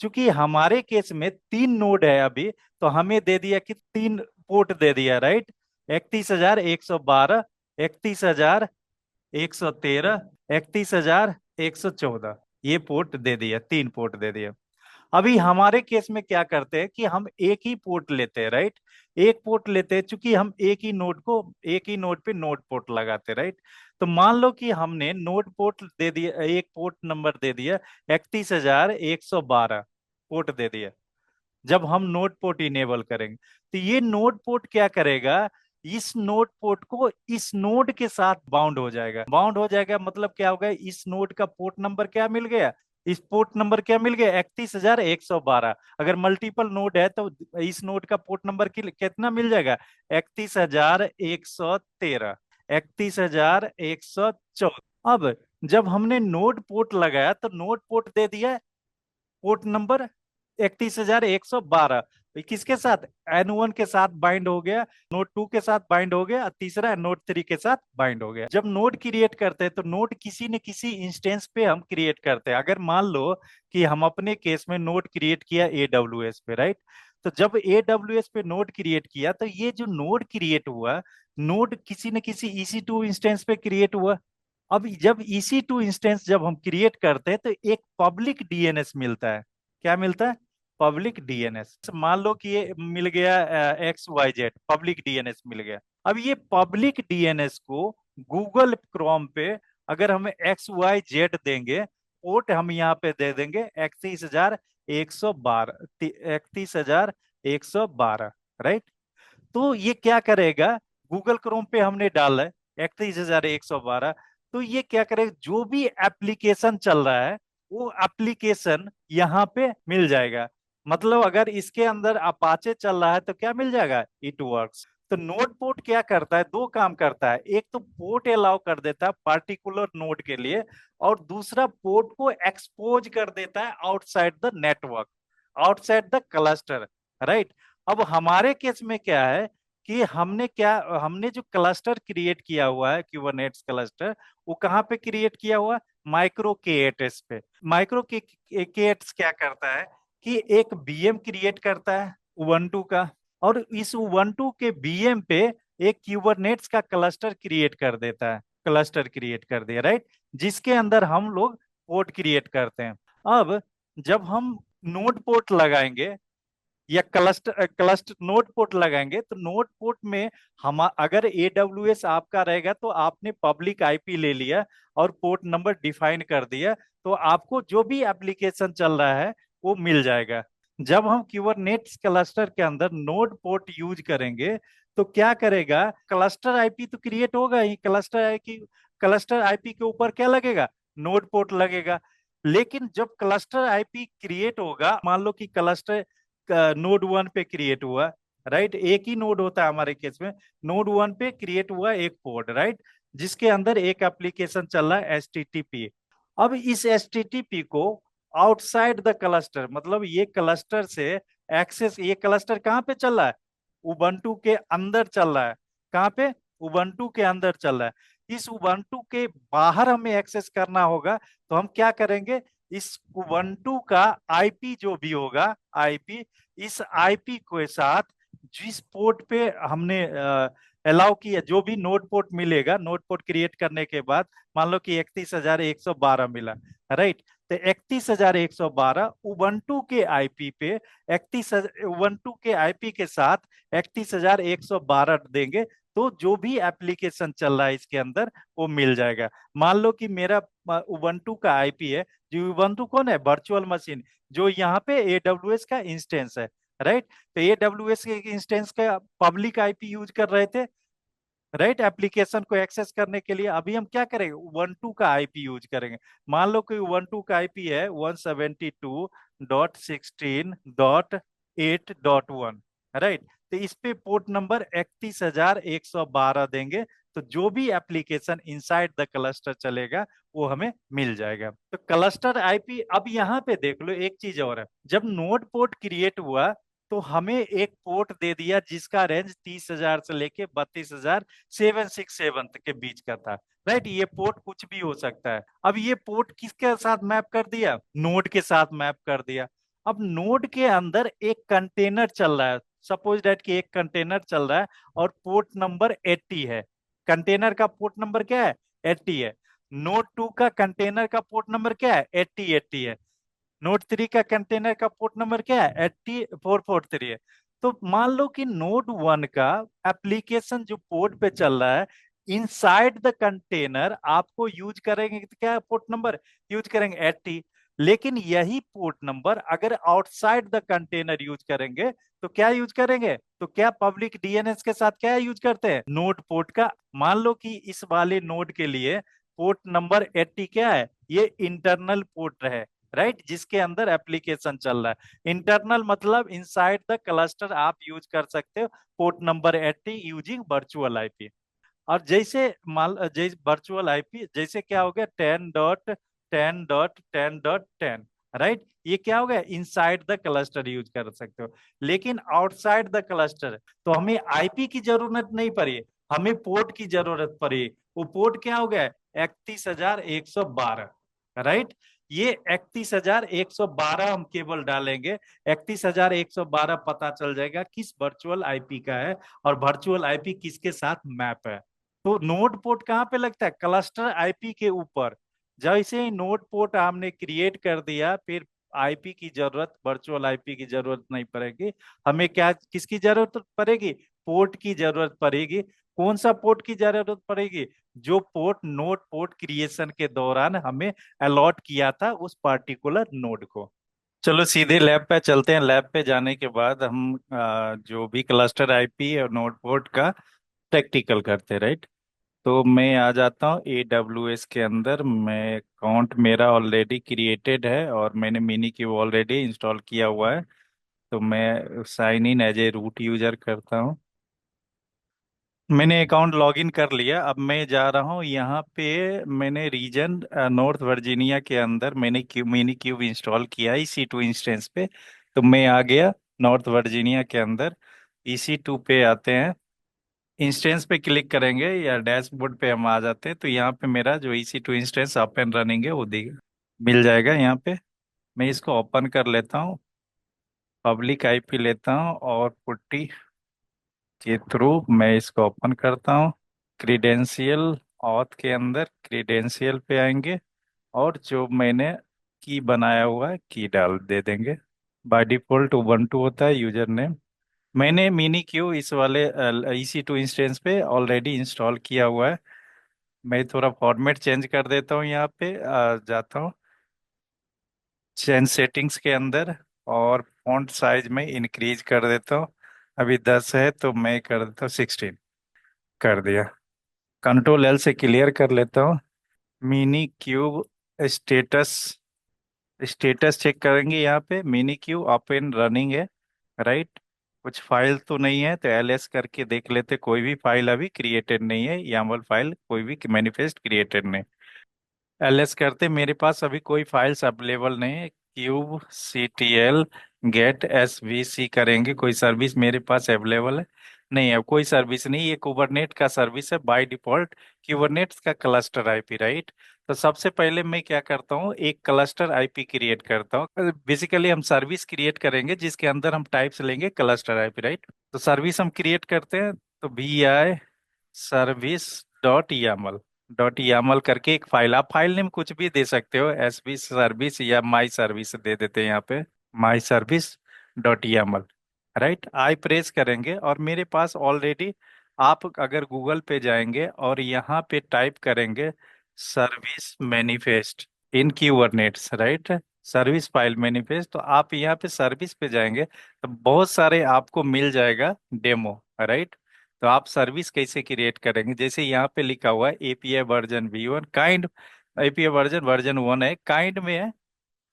चूंकि हमारे केस में 3 नोड है अभी, तो हमें दे दिया कि 3 पोर्ट दे दिया, राइट। 31,112, 31,113, 31,114, ये पोर्ट दे दिया, 3 पोर्ट दे दिया। अभी हमारे केस में क्या करते हैं कि हम एक ही पोर्ट लेते हैं, राइट। एक पोर्ट लेते हैं, चूंकि हम एक ही नोड पे नोड पोर्ट लगाते हैं, राइट। तो मान लो कि हमने नोड पोर्ट दे दिया, एक पोर्ट नंबर दे दिया 31,112 पोर्ट दे दिया। जब हम नोड पोर्ट इनेबल करेंगे, तो ये नोड पोर्ट क्या करेगा, इस नोड पोर्ट को इस नोड के साथ बाउंड हो जाएगा। मतलब क्या होगा, इस नोड का पोर्ट नंबर क्या मिल गया, इस पोर्ट नंबर क्या मिल गया, 31,112। अगर मल्टीपल नोड है तो इस नोड का पोर्ट नंबर कितना मिल जाएगा, 31,113, 31,114। अब जब हमने नोड पोर्ट लगाया, तो नोड पोर्ट दे दिया पोर्ट नंबर 31,112, किसके साथ, N1 के साथ बाइंड हो गया, नोड 2 के साथ बाइंड हो गया, तीसरा नोड 3 के साथ बाइंड हो गया। जब नोड क्रिएट करते हैं, तो नोड किसी न किसी इंस्टेंस पे हम क्रिएट करते हैं। अगर मान लो कि हम अपने केस में नोड क्रिएट किया AWS पे, राइट। तो जब AWS पे नोड क्रिएट किया, तो ये जो नोड क्रिएट हुआ, नोड किसी न किसी EC2 इंस्टेंस पे क्रिएट हुआ। अब जब EC2 इंस्टेंस जब हम क्रिएट करते हैं, तो एक पब्लिक डीएनएस मिलता है। क्या मिलता है, पब्लिक डीएनएस। मान लो कि ये मिल गया XYZ, पब्लिक डीएनएस मिल गया। अब ये पब्लिक डीएनएस को गूगल क्रोम पे अगर हमें XYZ देंगे, पोर्ट हम यहाँ पे दे देंगे 31,112, 31,112, राइट। तो ये क्या करेगा, गूगल क्रोम पे हमने डाला है 31,112, तो ये क्या करेगा, जो भी एप्लीकेशन चल रहा है वो एप्लीकेशन यहाँ पे मिल जाएगा। मतलब अगर इसके अंदर अपाचे चल रहा है तो क्या मिल जाएगा, इट वर्क्स। तो नोड पोर्ट क्या करता है, 2 काम करता है। एक तो पोर्ट अलाउ कर देता है पार्टिकुलर नोड के लिए, और दूसरा पोर्ट को एक्सपोज कर देता है outside the network, outside the cluster, right. अब हमारे केस में क्या है कि हमने जो क्लस्टर क्रिएट किया हुआ है, क्यूबरनेट्स क्लस्टर, वो कहाँ पे क्रिएट किया हुआ है, माइक्रो के8s पे। माइक्रो के8s क्या करता है कि एक बीएम क्रिएट करता है उबंटू का, और इस उबंटू के बीएम पे एक क्यूबरनेट्स का क्लस्टर क्रिएट कर देता है, क्लस्टर क्रिएट कर दिया, राइट। जिसके अंदर हम लोग पोर्ट क्रिएट करते हैं। अब जब हम नोड पोर्ट लगाएंगे, या क्लस्टर क्लस्टर नोड पोर्ट लगाएंगे तो नोड पोर्ट में हम अगर AWS आपका रहेगा तो आपने पब्लिक आईपी ले लिया और पोर्ट नंबर डिफाइन कर दिया, तो आपको जो भी एप्लीकेशन चल रहा है वो मिल जाएगा। जब हम क्यूबरनेट्स क्लस्टर के अंदर नोड पोर्ट यूज करेंगे तो क्या करेगा, क्लस्टर आईपी तो क्रिएट होगा ही, क्लस्टर आईपी के ऊपर क्या लगेगा, नोड पोर्ट लगेगा। लेकिन जब क्लस्टर आईपी क्रिएट होगा, मान लो कि क्लस्टर नोड 1 पे क्रिएट हुआ, राइट, एक ही नोड होता है हमारे केस में, नोड 1 पे क्रिएट हुआ एक पोर्ट, राइट, जिसके अंदर एक एप्लीकेशन चल रहा है HTTP। अब इस HTTP को आउटसाइड द क्लस्टर, मतलब ये क्लस्टर से एक्सेस, ये क्लस्टर कहाँ पे चल रहा है, उबंटू के अंदर चल रहा है। कहाँ पे, उबंटू के अंदर चल रहा है। इस उबंटू के बाहर हमें एक्सेस करना होगा, तो हम क्या करेंगे, इस उबंटू का आईपी जो भी होगा, आईपी, इस आईपी के साथ जिस पोर्ट पे हमने अलाउ किया, जो भी नोड पोर्ट मिलेगा, नोड पोर्ट क्रिएट करने के बाद मान लो कि 31,112 मिला, राइट, तो 31,112 उबंटू के आईपी पे, 31 उबंटू के आईपी के साथ 31,112 देंगे, तो जो भी एप्लीकेशन चल रहा है इसके अंदर वो मिल जाएगा। मान लो कि मेरा उबंटू का आईपी है, जो उबंटू कौन है, वर्चुअल मशीन, जो यहाँ पे AWS का इंस्टेंस है, राइट, तो AWS के इंस्टेंस का पब्लिक आईपी यूज कर रहे थे, राइट, एप्लीकेशन को एक्सेस करने के लिए। अभी हम क्या करेंगे, उबंटू का आईपी यूज करेंगे। मान लो कि उबंटू का आईपी है 172.16.8.1, राइट, तो इस पे पोर्ट नंबर 31,112 देंगे, तो जो भी एप्लीकेशन इनसाइड द क्लस्टर चलेगा वो हमें मिल जाएगा। तो क्लस्टर आईपी, अब यहाँ पे देख लो एक चीज और है, जब नोड पोर्ट क्रिएट हुआ तो हमें एक पोर्ट दे दिया जिसका रेंज 30,000 से लेके 32,767 के बीच का था, राइट, ये पोर्ट कुछ भी हो सकता है। अब ये पोर्ट किसके साथ मैप कर दिया, नोड के साथ मैप कर दिया। अब नोड के अंदर एक कंटेनर चल रहा है, सपोज दैट कि एक कंटेनर चल रहा है और पोर्ट नंबर 80 है। कंटेनर का पोर्ट नंबर क्या है, 80 है। नोड 2 का कंटेनर का पोर्ट नंबर क्या है, 80 है। नोड 3 का कंटेनर का पोर्ट नंबर क्या है, 8443 है। तो मान लो कि नोड 1 का एप्लीकेशन जो पोर्ट पे चल रहा है, इनसाइड द कंटेनर आपको यूज करेंगे तो क्या पोर्ट नंबर यूज करेंगे, 80। लेकिन यही पोर्ट नंबर अगर आउटसाइड द कंटेनर यूज करेंगे तो क्या यूज करेंगे, तो क्या पब्लिक डीएनएस के साथ क्या यूज करते हैं, नोड पोर्ट का। मान लो कि इस वाले नोड के लिए पोर्ट नंबर 80 क्या है, ये इंटरनल पोर्ट है, राइट, जिसके अंदर एप्लीकेशन चल रहा है। इंटरनल मतलब इनसाइड द क्लस्टर आप यूज कर सकते हो port number 80 using virtual IP. और जैसे मान जैसे वर्चुअल आईपी, जैसे क्या हो गया, 10.10.10.10, राइट, ये क्या हो गया, इनसाइड द क्लस्टर यूज कर सकते हो। लेकिन आउटसाइड द क्लस्टर तो हमें आईपी की जरूरत नहीं पड़ी, हमें पोर्ट की जरूरत पड़ी। वो पोर्ट क्या हो गया, 31,112, राइट। ये 31,112 हम केवल डालेंगे, 31,112 पता चल जाएगा किस वर्चुअल आईपी का है और वर्चुअल आईपी किसके साथ मैप है। तो नोड पोर्ट कहाँ पे लगता है, क्लस्टर आईपी के ऊपर। जैसे ही नोड पोर्ट हमने क्रिएट कर दिया, फिर आईपी की जरूरत, वर्चुअल आईपी की जरूरत नहीं पड़ेगी। हमें क्या, किसकी जरूरत पड़ेगी, पोर्ट की जरूरत पड़ेगी। कौन सा पोर्ट की जरूरत पड़ेगी, जो पोर्ट नोड पोर्ट क्रिएशन के दौरान हमें अलॉट किया था उस पार्टिकुलर नोड को। चलो सीधे लैब पे चलते हैं। लैब पे जाने के बाद हम जो भी क्लस्टर आईपी और नोड पोर्ट का प्रैक्टिकल करते हैं, राइट। तो मैं आ जाता हूँ AWS के अंदर। मैं अकाउंट मेरा ऑलरेडी क्रिएटेड है और मैंने मिनी क्यूब ऑलरेडी इंस्टॉल किया हुआ है। तो मैं sign in as a root user करता हूँ। मैंने अकाउंट लॉगिन कर लिया। अब मैं जा रहा हूँ यहाँ पे, मैंने रीजन नॉर्थ वर्जीनिया के अंदर मैंने मिनी क्यूब इंस्टॉल किया है EC2 इंस्टेंस पे। तो मैं आ गया नॉर्थ वर्जीनिया के अंदर। EC2 पे आते हैं, इंस्टेंस पे क्लिक करेंगे या डैशबोर्ड पे हम आ जाते हैं, तो यहाँ पे मेरा जो EC2 instance up and running है वो दिख मिल जाएगा यहाँ पे। मैं इसको ओपन कर लेता हूँ, पब्लिक आईपी लेता हूँ और पुट्टी के थ्रू मैं इसको ओपन करता हूँ। क्रीडेंशियल ऑथ के अंदर क्रीडेंशियल पे आएंगे और जो मैंने की बनाया हुआ है की डाल दे देंगे। बाय डिफॉल्ट उबंटू होता है यूजर नेम। मैंने मिनी क्यू इस वाले EC2 इंस्टेंस पे ऑलरेडी इंस्टॉल किया हुआ है। मैं थोड़ा फॉर्मेट चेंज कर देता हूँ, यहाँ पे जाता हूँ चेंज सेटिंग्स के अंदर, और फॉन्ट साइज में इंक्रीज कर देता हूँ। अभी 10 है तो मैं कर देता हूँ 16। कर दिया। कंट्रोल L से क्लियर कर लेता हूँ। Minikube status, status check करेंगे यहाँ पे। Minikube up and running है, राइट। कुछ फाइल तो नहीं है, तो LS करके देख लेते। कोई भी फाइल अभी क्रिएटेड नहीं है, YAML फाइल कोई भी मैनिफेस्ट क्रिएटेड नहीं। LS करते, मेरे पास अभी कोई फाइल्स अवेलेबल नहीं है। क्यूब CTL गेट SVC करेंगे, कोई सर्विस मेरे पास अवेलेबल है नहीं है। कोई सर्विस नहीं, ये कुबरनेट का सर्विस है बाय डिफॉल्ट। कुबरनेट्स का क्लस्टर आईपी, राइट। तो सबसे पहले मैं क्या करता हूँ, एक क्लस्टर आईपी क्रिएट करता हूँ। बेसिकली हम सर्विस क्रिएट करेंगे जिसके अंदर हम टाइप्स लेंगे क्लस्टर आईपी, राइट। तो सर्विस हम क्रिएट करते हैं, तो VI सर्विस डॉट YAML करके एक फाइल, आप फाइल नेम कुछ भी दे सकते हो, SB सर्विस या माई सर्विस दे देते हैं यहाँ पे। माई सर्विस .YAML, राइट। आई प्रेस करेंगे और मेरे पास ऑलरेडी, आप अगर गूगल पे जाएंगे और यहाँ पे टाइप करेंगे service manifest in Kubernetes, right. Service file manifest, तो आप यहाँ पे सर्विस पे जाएंगे तो बहुत सारे आपको मिल जाएगा डेमो, राइट। तो आप सर्विस कैसे क्रिएट करेंगे, जैसे यहाँ पे लिखा हुआ है API version V1 kind. API version version 1 है, काइंड में है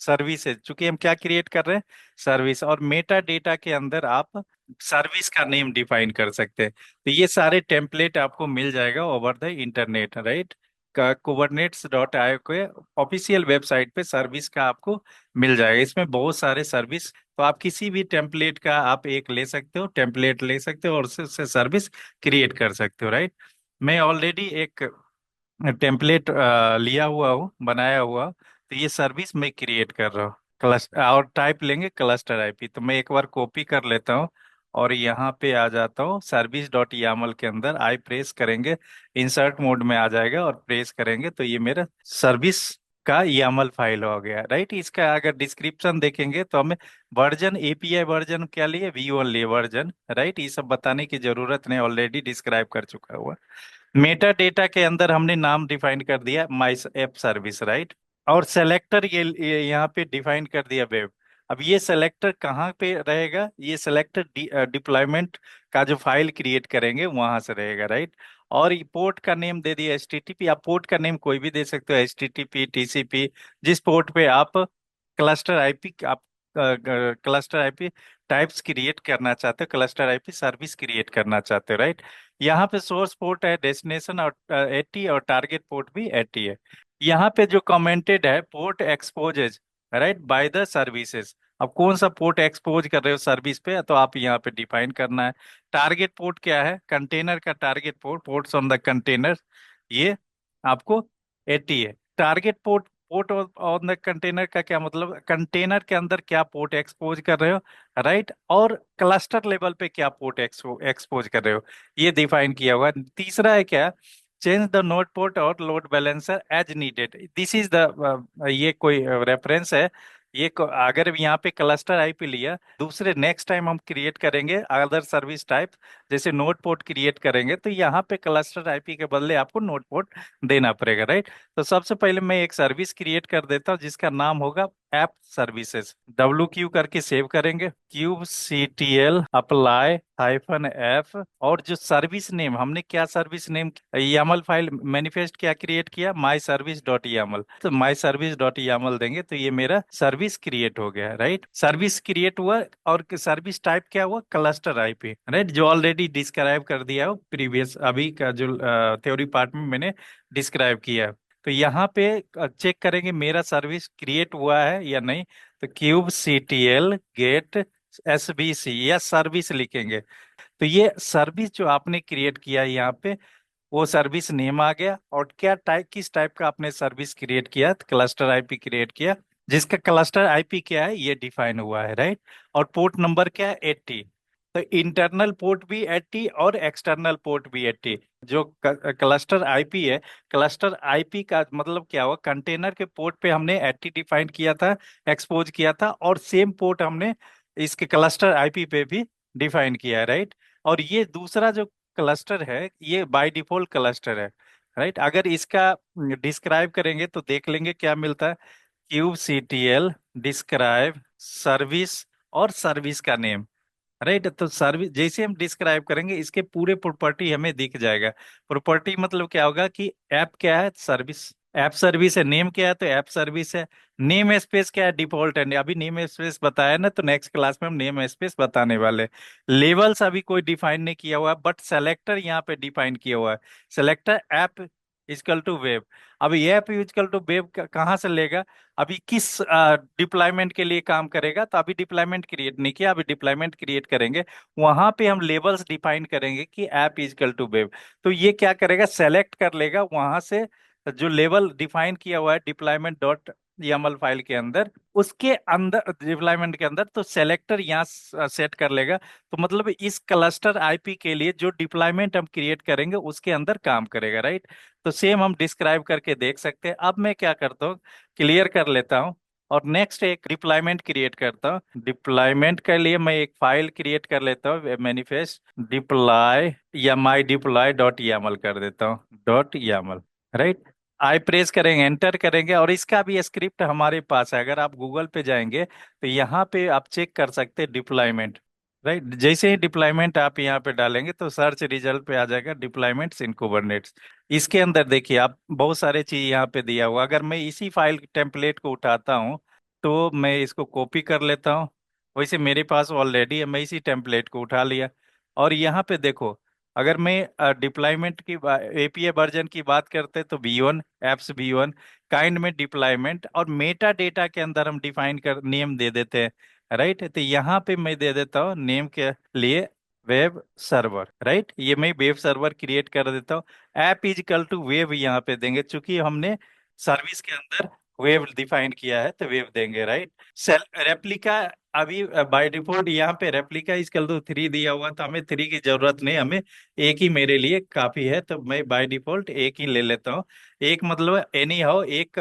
सर्विस है। चूंकि हम क्या क्रिएट कर रहे हैं, सर्विस। और मेटा डेटा के अंदर आप सर्विस का नेम डिफाइन कर सकते हैं। तो ये सारे टेम्पलेट आपको मिल जाएगा ओवर द इंटरनेट, राइट। का kubernetes.io के ऑफिशियल वेबसाइट पे सर्विस का आपको मिल जाएगा। इसमें बहुत सारे सर्विस, तो आप किसी भी टेम्पलेट का आप एक ले सकते हो, टेम्पलेट ले सकते हो और उससे सर्विस क्रिएट कर सकते हो, राइट। मैं ऑलरेडी एक टेम्पलेट लिया हुआ हूँ, बनाया हुआ। तो ये सर्विस मैं क्रिएट कर रहा हूँ। क्लस्टर और टाइप लेंगे क्लस्टर आईपी, तो मैं एक बार कॉपी कर लेता हूँ और यहाँ पे आ जाता हूँ सर्विस .YAML के अंदर। आई प्रेस करेंगे, इंसर्ट मोड में आ जाएगा और प्रेस करेंगे तो ये मेरा सर्विस का YAML फाइल हो गया, राइट। इसका अगर डिस्क्रिप्शन देखेंगे तो हमें वर्जन, API वर्जन क्या लिए, V1 लिए वर्जन, राइट। ये सब बताने की जरूरत नहीं, ऑलरेडी डिस्क्राइब कर चुका हुआ। मेटा डेटा के अंदर हमने नाम डिफाइन कर दिया माई ऐप सर्विस, राइट। और सेलेक्टर ये यहाँ पे डिफाइन कर दिया वेब। अब ये सेलेक्टर कहाँ पे रहेगा, ये सेलेक्टर डिप्लॉयमेंट का जो फाइल क्रिएट करेंगे वहां से रहेगा, राइट। और पोर्ट का नेम दे दिया HTTP। आप पोर्ट का नेम कोई भी दे सकते हो, HTTP TCP, जिस पोर्ट पे आप क्लस्टर आईपी, आप क्लस्टर आईपी टाइप्स क्रिएट करना चाहते हो, क्लस्टर आईपी सर्विस क्रिएट करना चाहते हो, राइट। यहाँ पे सोर्स पोर्ट है, डेस्टिनेशन और 80, और टारगेट पोर्ट भी 80 है। यहाँ पे जो कमेंटेड है port exposes, right, by the services. अब कौन सा पोर्ट एक्सपोज कर रहे हो सर्विस पे, तो आप यहाँ पे डिफाइन करना है। टारगेट पोर्ट क्या है, कंटेनर का target port, ports on the container, ये आपको 80 है। Target port, port on the container का क्या मतलब, कंटेनर के अंदर क्या पोर्ट एक्सपोज कर रहे हो, राइट। और क्लस्टर लेवल पे क्या पोर्ट एक्सपोज कर रहे हो, ये डिफाइन किया हुआ है। तीसरा है क्या, चेंज द नोड पोर्ट और load balancer as needed. This is the, ये कोई रेफरेंस है। अगर यहाँ पे क्लस्टर आईपी लिया, दूसरे नेक्स्ट टाइम हम क्रिएट करेंगे अदर सर्विस टाइप, जैसे नोड पोर्ट क्रिएट करेंगे तो यहाँ पे क्लस्टर आईपी के बदले आपको नोड पोर्ट देना पड़ेगा, राइट। तो सबसे पहले मैं एक सर्विस क्रिएट कर देता हूँ जिसका नाम होगा ऐप सर्विसेज। WQ करके सेव करेंगे, क्यूब CTL अप्लाई -F, और जो सर्विस नेम हमने क्या service name, YAML file manifest क्या क्रिएट किया, माई सर्विस .YAML। तो माई सर्विस .YAML देंगे तो ये मेरा सर्विस क्रिएट हो गया, राइट। सर्विस क्रिएट हुआ, और सर्विस टाइप क्या हुआ, क्लस्टर आईपी, राइट, जो ऑलरेडी डिस्क्राइब कर दिया हो प्रीवियस, अभी का जो थ्योरी पार्ट में मैंने डिस्क्राइब किया। तो यहाँ पे चेक करेंगे मेरा सर्विस क्रिएट हुआ है या नहीं। तो क्यूब CTL गेट SVC या सर्विस लिखेंगे, तो ये सर्विस जो आपने क्रिएट किया है यहाँ पे, वो सर्विस नेम आ गया। और क्या टाइप, किस टाइप का आपने सर्विस क्रिएट किया, क्लस्टर आईपी क्रिएट किया, जिसका क्लस्टर आईपी क्या है ये डिफाइन हुआ है, राइट। और पोर्ट नंबर क्या है, 80। तो इंटरनल पोर्ट भी 80 और एक्सटर्नल पोर्ट भी 80। जो क्लस्टर आईपी है, क्लस्टर आईपी का मतलब क्या हुआ, कंटेनर के पोर्ट पे हमने 80 डिफाइन किया था, एक्सपोज किया था, और सेम पोर्ट हमने इसके क्लस्टर आईपी पे भी डिफाइन किया है, राइट। और ये दूसरा जो क्लस्टर है ये बाय डिफॉल्ट क्लस्टर है, राइट। अगर इसका डिस्क्राइब करेंगे तो देख लेंगे क्या मिलता है। क्यूब सीटीएल डिस्क्राइब सर्विस और सर्विस का नेम, राइट। तो सर्विस जैसे हम डिस्क्राइब करेंगे इसके पूरे प्रॉपर्टी हमें दिख जाएगा। प्रॉपर्टी मतलब क्या होगा कि ऐप क्या है, सर्विस, ऐप सर्विस है। नेम क्या है, तो ऐप सर्विस है। नेम स्पेस क्या है, डिफॉल्ट है। अभी नेम स्पेस बताया ना, तो नेक्स्ट क्लास में हम नेम स्पेस बताने वाले। लेवल्स अभी कोई डिफाइन नहीं किया हुआ है, बट सेलेक्टर यहाँ पे डिफाइन किया हुआ है। Selector app is equal to web. अब ये ऐप इजकल टू वेब कहाँ से लेगा, अभी किस डिप्लॉयमेंट के लिए काम करेगा, तो अभी डिप्लॉयमेंट क्रिएट नहीं किया, अभी डिप्लॉयमेंट क्रिएट करेंगे। वहां पे हम लेबल्स डिफाइन करेंगे कि ऐप इजकल टू वेब। तो ये क्या करेगा, सेलेक्ट कर लेगा वहां से जो लेवल डिफाइन किया हुआ है डिप्लॉयमेंट डॉट YAML फाइल के अंदर, उसके अंदर डिप्लॉयमेंट के अंदर, तो सेलेक्टर यहाँ सेट कर लेगा। तो मतलब इस क्लस्टर आईपी के लिए जो डिप्लॉयमेंट हम क्रिएट करेंगे उसके अंदर काम करेगा, राइट। तो सेम हम डिस्क्राइब करके देख सकते हैं। अब मैं क्या करता हूँ, क्लियर कर लेता हूँ और नेक्स्ट एक डिप्लॉयमेंट क्रिएट करता हूँ। डिप्लॉयमेंट के लिए मैं एक फाइल क्रिएट कर लेता हूँ, मैनिफेस्ट डिप्लॉय या माई डिप्लॉय डॉट YAML कर देता हूँ, डॉट YAML, राइट। आई प्रेस करेंगे, एंटर करेंगे, और इसका भी स्क्रिप्ट हमारे पास है। अगर आप गूगल पे जाएंगे तो यहाँ पे आप चेक कर सकते हैं डिप्लॉयमेंट, राइट। जैसे ही डिप्लॉयमेंट आप यहाँ पे डालेंगे तो सर्च रिजल्ट पे आ जाएगा डिप्लॉयमेंट्स इन कुबरनेट्स। इसके अंदर देखिए आप बहुत सारे चीज यहाँ पे दिया हुआ। अगर मैं इसी फाइल टेम्पलेट को उठाता हूँ तो मैं इसको कॉपी कर लेता हूँ। वैसे मेरे पास ऑलरेडी है, मैं इसी टेम्पलेट को उठा लिया। और यहाँ पे देखो, अगर मैं डिप्लॉयमेंट की एपीआई वर्जन की बात करते हैं तो V1, एप्स V1, काइंड में डिप्लॉयमेंट, और मेटा डेटा के अंदर हम डिफाइन कर नेम दे देते हैं, राइट। तो यहाँ पे मैं दे देता हूँ नेम के लिए वेब सर्वर, राइट। ये मैं वेब सर्वर क्रिएट कर देता हूँ। ऐप इजकल टू वेब यहाँ पे देंगे, चूंकि हमने सर्विस के अंदर वेब डिफाइन किया है तो वेब देंगे, राइट। सेल रेप्लिका, अभी बाय डिफॉल्ट यहाँ पे रेप्लिका इजकल टू 3 दिया हुआ, तो हमें 3 की जरूरत नहीं, हमें एक ही मेरे लिए काफी है। तो मैं बाय डिफॉल्ट एक ही ले लेता हूँ। एक मतलब एनी हाउ एक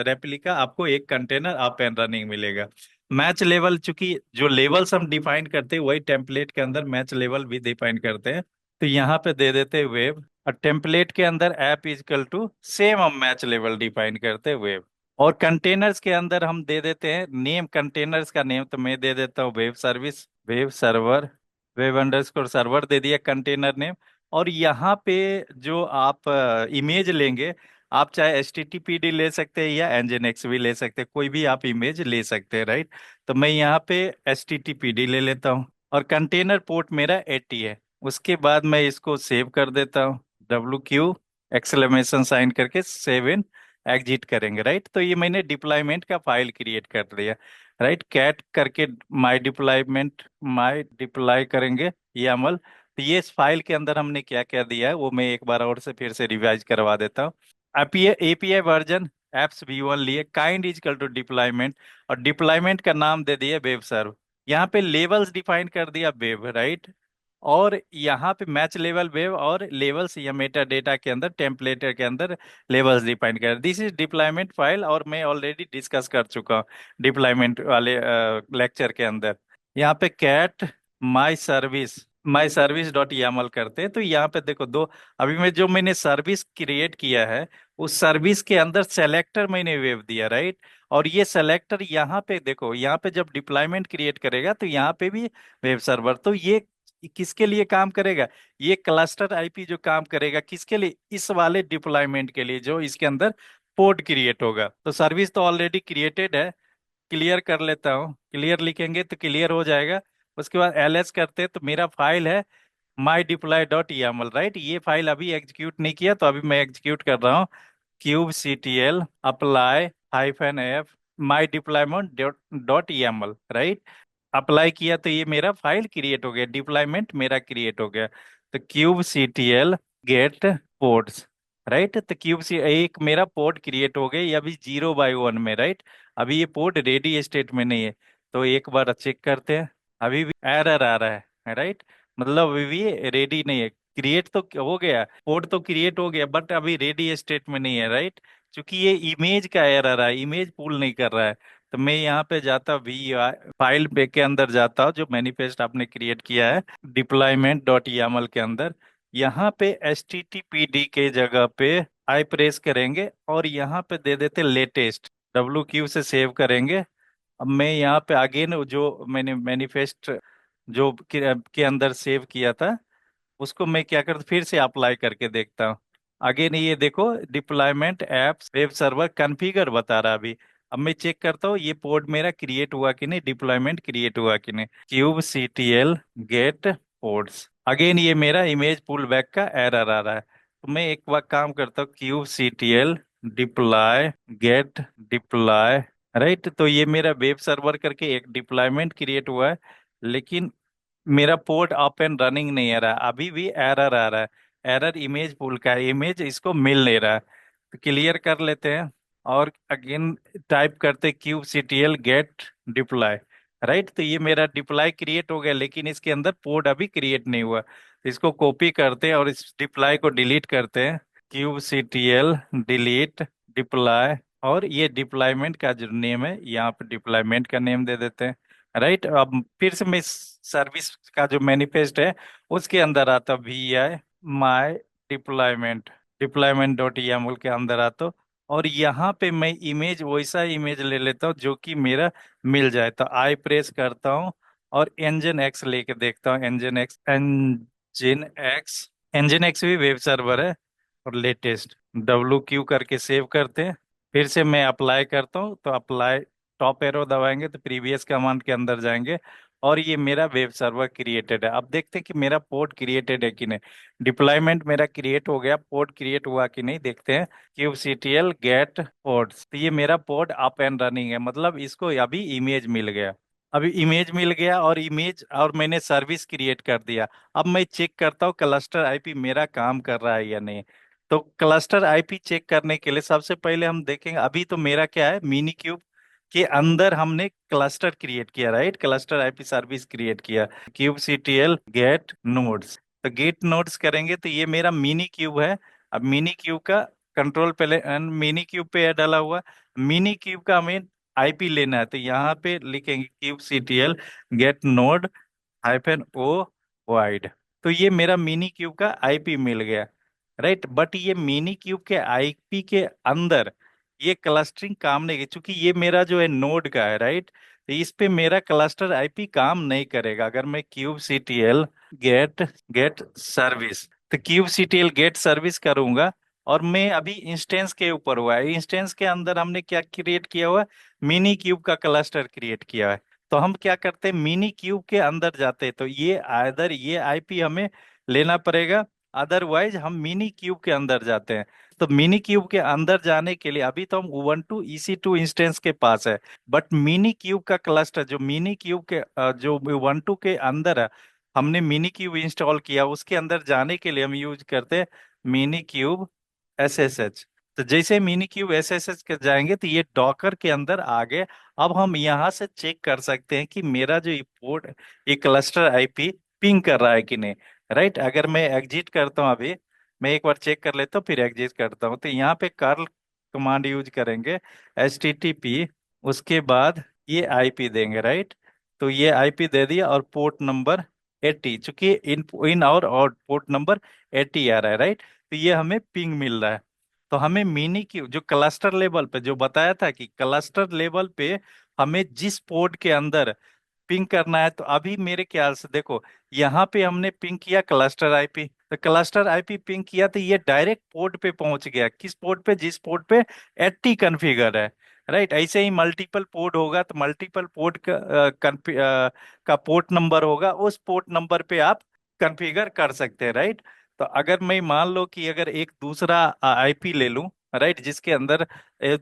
रेप्लिका आपको एक कंटेनर अप एंड रनिंग मिलेगा। मैच लेवल, चूंकि जो लेवल्स हम डिफाइन करते हैं वही टेम्पलेट के अंदर मैच लेवल भी डिफाइन करते हैं। तो यहाँ पे दे देते हैं वेब, और टेम्पलेट के अंदर ऐप इजकल टू सेम हम मैच लेवल डिफाइन करते हैं वेब। और कंटेनर्स के अंदर हम दे देते हैं नेम, कंटेनर्स का नेम तो मैं दे देता हूँ web service, web server, web underscore server दे दिया कंटेनर नेम। और यहाँ पे जो आप इमेज लेंगे, आप चाहे HTTPD ले सकते हैं या Nginx भी ले सकते हैं, कोई भी आप इमेज ले सकते हैं, राइट। तो मैं यहाँ पे HTTPD ले लेता हूँ, और कंटेनर पोर्ट मेरा 80 है। उसके बाद मैं इसको सेव कर देता हूँ, WQ एक्सक्लेमेशन साइन करके सेव इन एग्जिट करेंगे, राइट। तो ये मैंने डिप्लॉयमेंट का फाइल क्रिएट कर दिया, राइट। कैट करके माई डिप्लॉय करेंगे YAML। तो ये इस फाइल के अंदर हमने क्या क्या दिया है वो मैं एक बार और से फिर से रिवाइज करवा देता हूँ। एपीआई वर्जन एप्स V1 लिए, काइंड इजकल टू डिप्लॉयमेंट, और डिप्लॉयमेंट का नाम दे दिया वेब सर्व। यहाँ पे लेवल्स डिफाइन कर दिया वेब, राइट। और यहाँ पे मैच लेवल वेब, और लेवल्स या मेटा डेटा के अंदर टेम्पलेट के अंदर लेवल्स डिफाइन कर, दिस इज डिप्लॉयमेंट फाइल, और मैं ऑलरेडी डिस्कस कर चुका हूँ डिप्लॉयमेंट वाले लेक्चर के अंदर। यहाँ पे cat my service dot YAML करते हैं। तो यहाँ पे देखो दो, अभी मैं जो मैंने सर्विस क्रिएट किया है उस सर्विस के अंदर सेलेक्टर मैंने वेब दिया, राइट। और ये सेलेक्टर यहाँ पे देखो, यहाँ पे जब डिप्लॉयमेंट क्रिएट करेगा तो यहाँ पे भी वेब सर्वर, तो ये किसके लिए काम करेगा, ये क्लस्टर आईपी जो काम करेगा किसके लिए, इस वाले डिप्लॉयमेंट के लिए जो इसके अंदर पोर्ट क्रिएट होगा। तो सर्विस तो ऑलरेडी क्रिएटेड है, क्लियर कर लेता हूँ। क्लियर लिखेंगे तो क्लियर हो जाएगा। उसके बाद LS करते हैं तो मेरा फाइल है my deploy dot YAML, right. ये फाइल अभी एग्जीक्यूट नहीं किया तो अभी मैं एग्जीक्यूट कर रहा हूँ। Kube CTL apply -f my deployment dot YAML, right. Apply किया तो ये मेरा फाइल क्रिएट हो गया, डिप्लॉयमेंट मेरा क्रिएट हो गया। तो kube CTL get ports, right. तो क्यूब सी एक मेरा पोर्ट क्रिएट हो गया, ये अभी 0/1 में, राइट। अभी ये पोर्ट रेडी स्टेट में नहीं है। तो एक बार चेक करते हैं, अभी भी एरर आ रहा है, राइट। मतलब ये रेडी नहीं है, क्रिएट तो हो गया, पोर्ट तो क्रिएट हो गया, बट अभी रेडी स्टेट में नहीं है, राइट। क्योंकि ये इमेज का एरर है, इमेज पुल नहीं कर रहा है। तो मैं यहाँ पे जाता वी फाइल पे के अंदर जाता हूँ, जो मैनिफेस्ट आपने क्रिएट किया है डिप्लॉयमेंट डॉट यामल के अंदर। यहाँ पे HTTPD के जगह पे आई प्रेस करेंगे और यहाँ पे दे देते लेटेस्ट, WQ से सेव करेंगे। अब मैं यहाँ पे अगेन जो मैंने मैनिफेस्ट जो के अंदर सेव किया था, उसको मैं क्या करता फिर से अप्लाई करके देखता हूँ। अगेन ये देखो deployment apps web server configure बता रहा अभी। अब मैं चेक करता हूँ ये पोर्ट मेरा क्रिएट हुआ कि नहीं, डिप्लॉयमेंट क्रिएट हुआ कि नहीं। Kube CTL get ports, again ये मेरा इमेज पुल बैक का एरर आ रहा है। तो मैं एक बार काम करता हूँ, kube CTL deploy get deploy, right. तो ये मेरा वेब सर्वर करके एक डिप्लॉयमेंट क्रिएट हुआ है, लेकिन मेरा पोर्ट अप एंड रनिंग नहीं आ रहा, अभी भी एरर आ रहा है। एरर इमेज पुल का है, इमेज इसको मिल नहीं रहा है। तो क्लियर कर लेते हैं और अगेन टाइप करते kube CTL get deploy, right. तो ये मेरा डिप्लॉय क्रिएट हो गया, लेकिन इसके अंदर पोर्ट अभी क्रिएट नहीं हुआ। तो इसको कॉपी करते हैं और इस डिप्लॉय को डिलीट करते हैं, क्यूब CTL डिलीट डिप्लॉय। और ये डिप्लॉयमेंट का जो नेम है यहाँ पे डिप्लॉयमेंट का नेम दे देते हैं, राइट। अब फिर से मैं सर्विस का जो मैनिफेस्ट है उसके अंदर आता, VI माई डिप्लॉयमेंट डिप्लॉयमेंट डॉट YAML के अंदर आता हूँ। और यहाँ पे मैं इमेज वैसा इमेज ले लेता हूँ जो कि मेरा मिल जाए। तो आई प्रेस करता हूँ और एंजन एक्स लेके देखता हूँ, एंजन एक्स भी वेब सर्वर है। और लेटेस्ट WQ करके सेव करते हैं। फिर से मैं अप्लाई करता हूँ, तो अप्लाई टॉप एरो दबाएंगे तो प्रीवियस कमांड के अंदर जाएंगे और ये मेरा वेब सर्वर क्रिएटेड है। अब देखते हैं कि मेरा पोर्ट क्रिएटेड है कि नहीं। डिप्लॉयमेंट मेरा क्रिएट हो गया, पोर्ट क्रिएट हुआ कि नहीं देखते हैं। kubectl गेट पोर्ट्स, तो ये मेरा पोर्ट अप एंड रनिंग है, मतलब इसको अभी इमेज मिल गया। अभी इमेज मिल गया और इमेज और मैंने सर्विस क्रिएट कर दिया। अब मैं चेक करता हूँ क्लस्टर आईपी मेरा काम कर रहा है या नहीं। तो क्लस्टर आईपी चेक करने के लिए सबसे पहले हम देखेंगे, अभी तो मेरा क्या है, मिनी क्यूब के अंदर हमने क्लस्टर क्रिएट किया, right. Cluster IP service create किया, क्यूब CTL गेट नोड्स। तो गेट नोड्स करेंगे तो ये मेरा मिनी क्यूब है। अब मिनी क्यूब का कंट्रोल पहले मिनी क्यूब पे है डाला हुआ। मिनी क्यूब का हमें आईपी लेना है, तो यहाँ पे लिखेंगे kube CTL get node -o wide. तो ये मेरा मिनी क्यूब का आईपी मिल गया, राइट। बट ये मिनी क्यूब के आईपी के अंदर ये क्लस्टरिंग काम नहीं की, क्योंकि ये मेरा जो है नोड का है, राइट। तो इस पे मेरा क्लस्टर आईपी काम नहीं करेगा अगर मैं kube CTL get get service, तो क्यूब CTL गेट सर्विस करूंगा। और मैं अभी इंस्टेंस के ऊपर हुआ है, इंस्टेंस के अंदर हमने क्या क्रिएट किया हुआ है, मिनी क्यूब का क्लस्टर क्रिएट किया है। तो हम क्या करते हैं, मिनी क्यूब के अंदर जाते हैं, तो ये आइदर ये आईपी हमें लेना पड़ेगा, अदरवाइज हम मिनी क्यूब के अंदर जाते हैं। तो मिनी क्यूब के अंदर जाने के लिए अभी तो हम उबंटू EC2 इंस्टेंस के पास है, बट मिनी क्यूब का क्लस्टर जो मिनी क्यूब के जो उबंटू के अंदर है, हमने मिनी क्यूब इंस्टॉल किया, उसके अंदर जाने के लिए हम यूज करते हैं मिनी क्यूब SSH। तो जैसे मिनी क्यूब SSH के जाएंगे तो ये डॉकर के अंदर आ गए। अब हम यहाँ से चेक कर सकते हैं कि मेरा जो ये पोर्ट, ये क्लस्टर आईपी पिंग कर रहा है कि नहीं, राइट। अगर मैं एग्जिट करता हूँ अभी, मैं एक बार चेक कर लेता हूँ फिर एग्जिट करता हूँ, तो यहाँ पे कर्ल कमांड यूज करेंगे, HTTP, उसके बाद ये आईपी देंगे, राइट। तो ये आईपी दे दिया और पोर्ट नंबर 80, चूंकि इन इन और पोर्ट नंबर 80 आ रहा है, राइट। तो ये हमें पिंग मिल रहा है। तो हमें मिनी की जो क्लस्टर लेवल पे जो बताया था कि क्लस्टर लेवल पे हमें जिस पोर्ट के अंदर पिंग करना है, तो अभी मेरे ख्याल से देखो, यहाँ पे हमने पिंग किया क्लस्टर आईपी, तो क्लस्टर आईपी पिंग किया तो ये डायरेक्ट पोर्ट पे पहुंच गया, किस पोर्ट पे, जिस पोर्ट पे 80 कॉन्फ़िगर है, राइट। ऐसे ही मल्टीपल पोर्ट होगा तो मल्टीपल पोर्ट का पोर्ट नंबर होगा, उस पोर्ट नंबर पे आप कॉन्फ़िगर कर सकते हैं, राइट। तो अगर मैं मान लो कि अगर एक दूसरा आईपी ले लूं, राइट, जिसके अंदर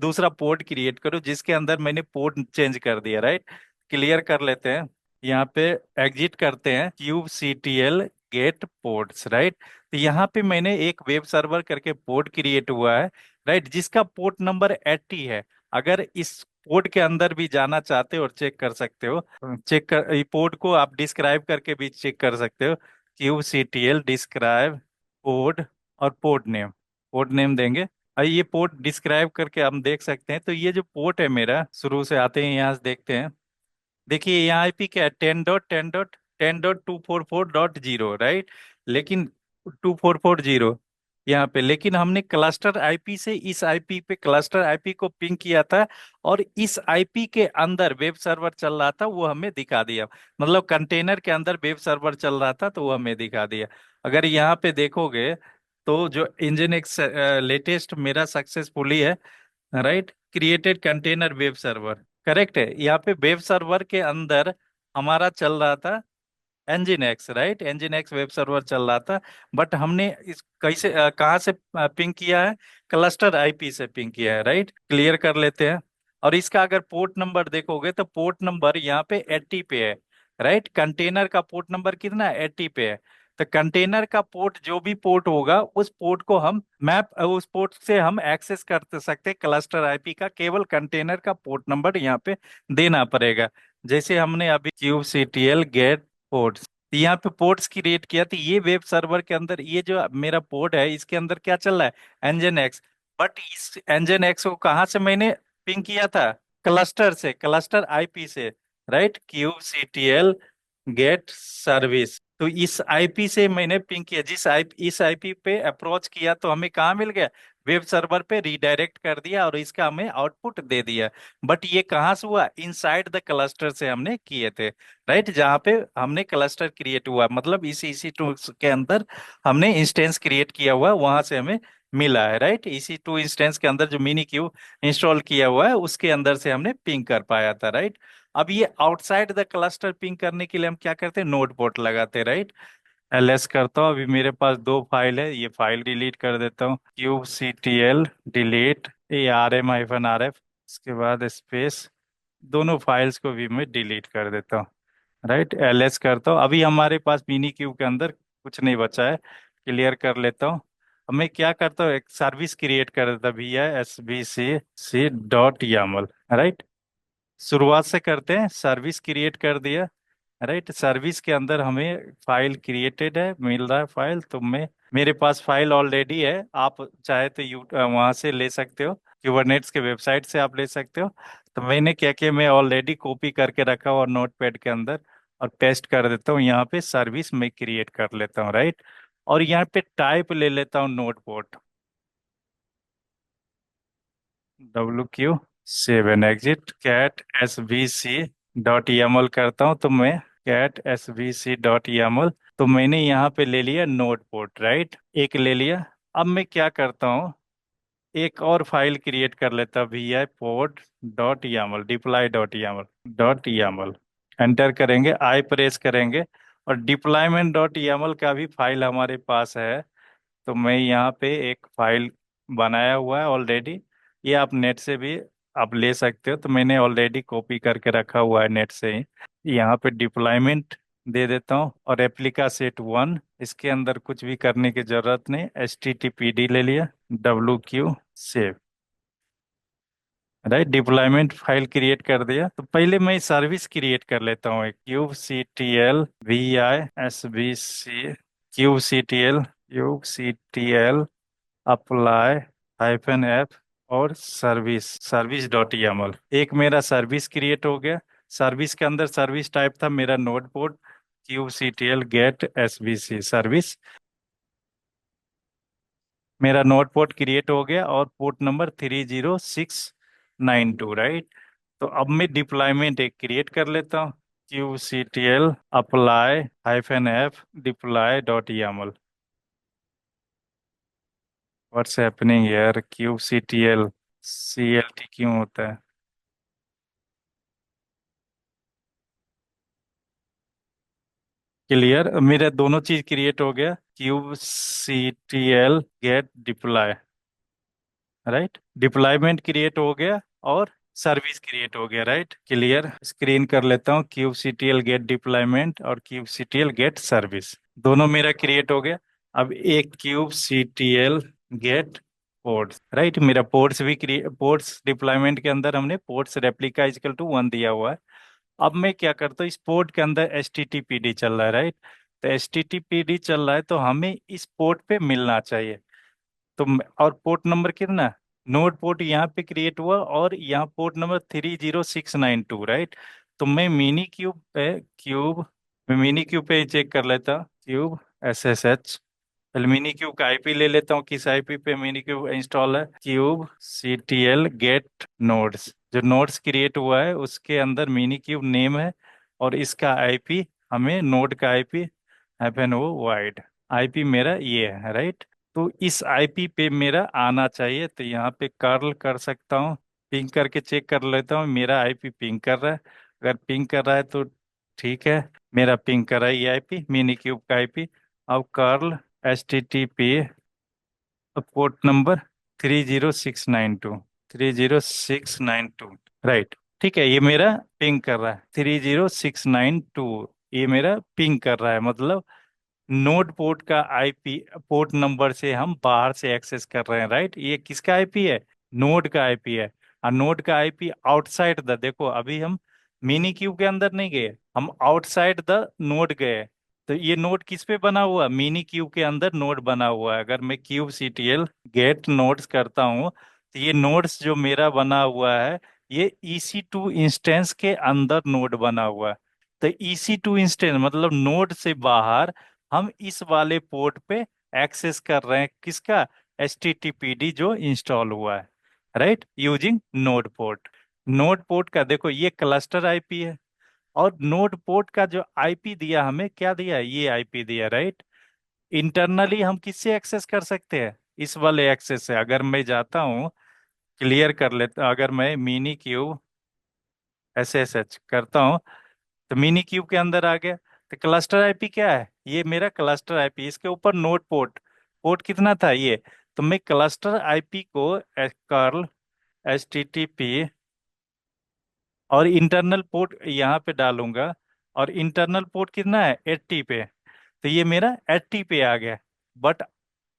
दूसरा पोर्ट क्रिएट करूं जिसके अंदर मैंने पोर्ट चेंज कर दिया, राइट। क्लियर कर लेते हैं, यहाँ पे एग्जिट करते हैं, kube CTL get ports, right. तो यहाँ पे मैंने एक वेब सर्वर करके पोर्ट क्रिएट हुआ है, राइट, जिसका पोर्ट नंबर 80 है। अगर इस पोर्ट के अंदर भी जाना चाहते हो और चेक कर सकते हो, चेक कर पोर्ट को आप डिस्क्राइब करके भी चेक कर सकते हो। QCTL डिस्क्राइब पोर्ट, और पोर्ट नेम देंगे। और ये पोर्ट डिस्क्राइब करके हम देख सकते हैं। तो ये जो पोर्ट है मेरा, शुरू से आते हैं यहाँ से देखते हैं। देखिए यहाँ आईपी क्या है, 10.10.10.244.0, राइट। लेकिन 2440 यहाँ पे, लेकिन हमने क्लस्टर आईपी से इस आईपी पे क्लस्टर आईपी को पिंग किया था, और इस आईपी के अंदर वेब सर्वर चल रहा था, वो हमें दिखा दिया। मतलब कंटेनर के अंदर वेब सर्वर चल रहा था, तो वो हमें दिखा दिया। अगर यहाँ पे देखोगे तो जो इंजन एक्स लेटेस्ट मेरा सक्सेसफुली है, right, created container web server, correct है। यहाँ पे वेब सर्वर के अंदर हमारा चल रहा था engine x, right, engine x web server चल रहा था। बट हमने इस कैसे कहाँ से पिंग किया है, क्लस्टर आईपी से पिंग किया है, राइट। क्लियर कर लेते हैं। और इसका अगर पोर्ट नंबर देखोगे तो पोर्ट नंबर यहाँ पे 80 पे है, राइट। कंटेनर का पोर्ट नंबर कितना है, 80 पे है। तो कंटेनर का पोर्ट, जो भी पोर्ट होगा उस पोर्ट को हम मैप, उस पोर्ट से हम एक्सेस कर सकते हैं क्लस्टर आईपी का। केवल कंटेनर का पोर्ट नंबर यहाँ पे देना पड़ेगा। जैसे हमने अभी QCTL गेट पोर्ट्स, यहाँ पे पोर्ट्स क्रिएट किया, तो ये वेब सर्वर के अंदर ये जो मेरा पोर्ट है, इसके अंदर क्या चल रहा है, एंजन एक्स। बट इस एंजन एक्स को कहाँ से मैंने पिंग किया था, क्लस्टर से, क्लस्टर आईपी से, राइट। QCTL गेट सर्विस, तो इस आईपी से मैंने पिंग किया। इस आईपी पे अप्रोच किया तो हमें कहाँ मिल गया, वेब सर्वर पे रीडायरेक्ट कर दिया, और इसका हमें आउटपुट दे दिया। बट ये कहाँ से हुआ, इनसाइड द क्लस्टर से हमने किए थे, राइट। जहाँ पे हमने क्लस्टर क्रिएट हुआ, मतलब इसी इसी टू के अंदर हमने इंस्टेंस क्रिएट किया हुआ, वहां से हमें मिला है, राइट। इसी टू इंस्टेंस के अंदर जो मिनी क्यू इंस्टॉल किया हुआ है, उसके अंदर से हमने पिंग कर पाया था, राइट। अब ये आउटसाइड द क्लस्टर पिंग करने के लिए हम क्या करते हैं, नोड पोर्ट लगाते हैं, राइट। LS करता हूँ। अभी मेरे पास दो फाइल है, ये फाइल डिलीट कर देता हूँ, QCTL डिलीट, ARM-RF, इसके बाद स्पेस, दोनों फाइल्स को भी मैं डिलीट कर देता हूँ, राइट। LS करता हूँ। अभी हमारे पास मिनी क्यू के अंदर कुछ नहीं बचा है, क्लियर कर लेता हूँ। अब मैं क्या करता हूँ, एक सर्विस क्रिएट कर देता, VI SVC.YAML, राइट। शुरुआत से करते हैं, सर्विस क्रिएट कर दिया, राइट। सर्विस के अंदर हमें फाइल क्रिएटेड है, मिल रहा है फाइल, तो मैं, मेरे पास फाइल ऑलरेडी है। आप चाहे तो वहां से ले सकते हो, क्यूबरनेट्स के वेबसाइट से आप ले सकते हो। तो मैंने क्या किया, मैं ऑलरेडी कॉपी करके रखा हुआ नोटपैड के अंदर, और पेस्ट कर देता हूँ यहाँ पे, सर्विस में क्रिएट कर लेता हूँ, राइट। और यहाँ पे टाइप ले लेता हूँ note port, WQ7 exit, cat svc.yaml करता हूँ, तो मैं cat svc.yaml, तो मैंने यहाँ पे ले लिया नोड पोर्ट, राइट, एक ले लिया। अब मैं क्या करता हूँ, एक और फाइल क्रिएट कर लेता, VI pod.yaml, एंटर करेंगे, आई प्रेस करेंगे, और deployment.yaml का भी फाइल हमारे पास है। तो मैं यहाँ पे एक फाइल बनाया हुआ है ऑलरेडी, ये आप नेट से भी आप ले सकते हो। तो मैंने ऑलरेडी कॉपी करके रखा हुआ है नेट से ही। यहाँ पे डिप्लॉयमेंट दे देता हूँ, और एप्लिका सेट 1, इसके अंदर कुछ भी करने की जरूरत नहीं, HTTPD ले लिया, WQ save, right. Deployment file create कर दिया। तो पहले मैं सर्विस क्रिएट कर लेता हूँ, एक QCTL VI SVC, QCTL QCTL apply -F, और सर्विस.yaml, एक मेरा सर्विस क्रिएट हो गया। सर्विस के अंदर सर्विस टाइप था मेरा node port, QCTL get SVC service, मेरा नोड पोर्ट क्रिएट हो गया, और पोर्ट नंबर 30692, राइट। तो अब मैं डिप्लॉयमेंट एक क्रिएट कर लेता हूँ, QCTL apply -F deploy.yaml। What's happening यार, QCTL CLT क्यों होता है। क्लियर, मेरे दोनों चीज क्रिएट हो गया, QCTL get deploy, right. Deployment create हो गया, और सर्विस क्रिएट हो गया, राइट। क्लियर, स्क्रीन कर लेता हूँ, QCTL गेट डिप्लॉयमेंट और QCTL गेट सर्विस, दोनों मेरा क्रिएट हो गया। अब एक QCTL गेट पोर्ट्स, राइट। मेरा पोर्ट्स भी पोर्ट्स डिप्लॉयमेंट के अंदर हमने पोर्ट्स रेप्लिका इजकल टू 1 दिया हुआ है। अब मैं क्या करता हूँ, इस पोर्ट के अंदर H T T P D चल रहा है, राइट। तो H T T P D चल रहा है तो हमें इस पोर्ट पे मिलना चाहिए। तो और पोर्ट नंबर कितना, नोड पोर्ट यहाँ पे क्रिएट हुआ और यहाँ पोर्ट नंबर 30692, राइट। तो मैं मिनी क्यूब पे क्यूब मैं मिनी क्यूब पे चेक कर लेता हूँ, क्यूब एस एस एच। पहले मिनी क्यूब का आईपी ले लेता हूँ, किस आईपी पे मिनी क्यूब इंस्टॉल है, kube C T L get nodes. जो नोड्स क्रिएट हुआ है उसके अंदर मिनी क्यूब नेम है, और इसका आईपी, हमें नोड का आईपी हैफन वो वाइड आईपी मेरा ये है, राइट। तो इस आईपी पे मेरा आना चाहिए, तो यहाँ पे कर्ल कर सकता हूँ, पिंग करके चेक कर लेता हूँ मेरा आईपी पिंग कर रहा है। अगर पिंग कर रहा है तो ठीक है, मेरा पिंग कर रहा है ये आईपी, मिनी क्यूब का आईपी। अब curl H T T P port number 30692, 30692, right. ठीक है, ये मेरा पिंग कर रहा है 30692, ये मेरा पिंग कर रहा है, मतलब नोड पोर्ट का आईपी पोर्ट नंबर से हम बाहर से एक्सेस कर रहे हैं, राइट। ये किसका आईपी है, नोड का आईपी है। और नोड का आईपी आउटसाइड द, देखो अभी हम मिनी क्यूब के अंदर नहीं गए, हम आउटसाइड द नोड गए। तो ये नोड किस पे बना हुआ, मिनी क्यूब के अंदर नोड बना हुआ है। अगर मैं क्यूब सीटीएल गेट नोड्स करता हूँ तो ये नोड्स जो मेरा बना हुआ है, ये EC2 इंस्टेंस के अंदर नोड बना हुआ है। तो EC2 इंस्टेंस मतलब नोड से बाहर हम इस वाले पोर्ट पे एक्सेस कर रहे हैं, किसका, HTTPD जो इंस्टॉल हुआ है, right, using node port. Node port का देखो ये क्लस्टर आईपी है, और नोड पोर्ट का जो आईपी दिया, हमें क्या दिया, ये आईपी दिया, राइट। इंटरनली हम किससे एक्सेस कर सकते हैं, इस वाले एक्सेस से। अगर मैं जाता हूँ, क्लियर कर लेता, अगर मैं मिनी क्यूब SSH करता हूँ तो मिनी क्यूब के अंदर आ गया। तो क्लस्टर आईपी क्या है, ये मेरा क्लस्टर आईपी, इसके ऊपर नोड पोर्ट, पोर्ट कितना था ये। तो मैं क्लस्टर आईपी को कर्ल HTTP और इंटरनल पोर्ट यहाँ पे डालूंगा, और इंटरनल पोर्ट कितना है 80 पे। तो ये मेरा 80 पे आ गया, बट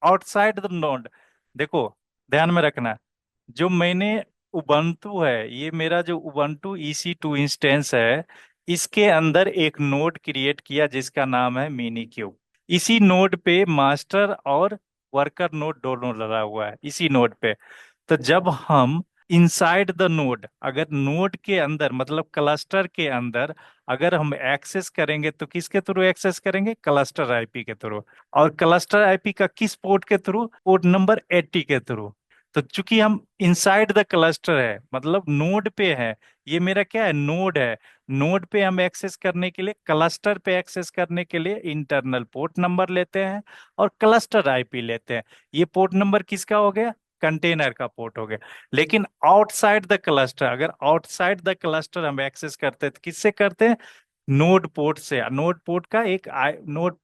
आउटसाइड द नोड, देखो ध्यान में रखना, जो मैंने उबंटू है, ये मेरा जो उबंटू EC2 इंस्टेंस है, इसके अंदर एक नोड क्रिएट किया जिसका नाम है मिनी क्यूब। इसी नोड पे मास्टर और वर्कर नोड दोनों लगा हुआ है, इसी नोड पे। तो जब हम इनसाइड द नोड, अगर नोड के अंदर मतलब क्लस्टर के अंदर अगर हम एक्सेस करेंगे तो किसके थ्रू एक्सेस करेंगे, क्लस्टर आईपी के थ्रू। और क्लस्टर आईपी का किस पोर्ट के थ्रू, पोर्ट नंबर 80 के थ्रू। तो चूंकि हम इनसाइड द क्लस्टर है, मतलब नोड पे है, ये मेरा क्या है, नोड है। नोड पे हम एक्सेस करने के लिए, क्लस्टर पे एक्सेस करने के लिए इंटरनल पोर्ट नंबर लेते हैं और क्लस्टर आईपी लेते हैं। ये पोर्ट नंबर किसका हो गया, कंटेनर का पोर्ट हो गया। लेकिन आउटसाइड द क्लस्टर, अगर आउटसाइड द क्लस्टर हम एक्सेस करते हैं तो किससे करते हैं, नोड पोर्ट से। नोड पोर्ट का एक नोड,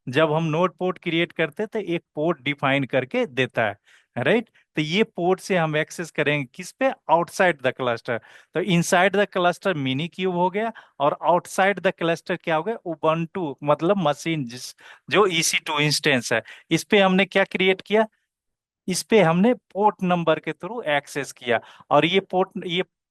जब हम नोड पोर्ट क्रिएट करते हैं तो एक पोर्ट डिफाइन करके देता है, राइट। तो ये पोर्ट से हम एक्सेस करेंगे किस पे, आउटसाइड द क्लस्टर। तो inside the cluster mini cube हो गया, और आउटसाइड द क्लस्टर क्या हो गया, उबंटू मतलब मशीन, जिस जो EC2 इंस्टेंस है, इस पे हमने क्या क्रिएट किया, इस पे हमने पोर्ट नंबर के थ्रू एक्सेस किया। और ये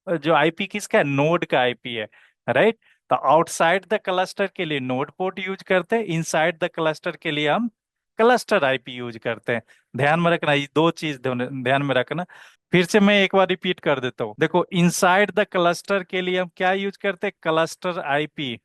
जो आईपी किसका है, नोड का आईपी है, राइट। तो आउटसाइड द क्लस्टर के लिए नोड पोर्ट यूज करते हैं, इनसाइड द क्लस्टर के लिए हम क्लस्टर आईपी यूज करते हैं। ध्यान में रखना, ये दो चीज ध्यान में रखना। फिर से मैं एक बार रिपीट कर देता हूँ, देखो इनसाइड द क्लस्टर के लिए हम क्या यूज करते हैं, क्लस्टर आईपी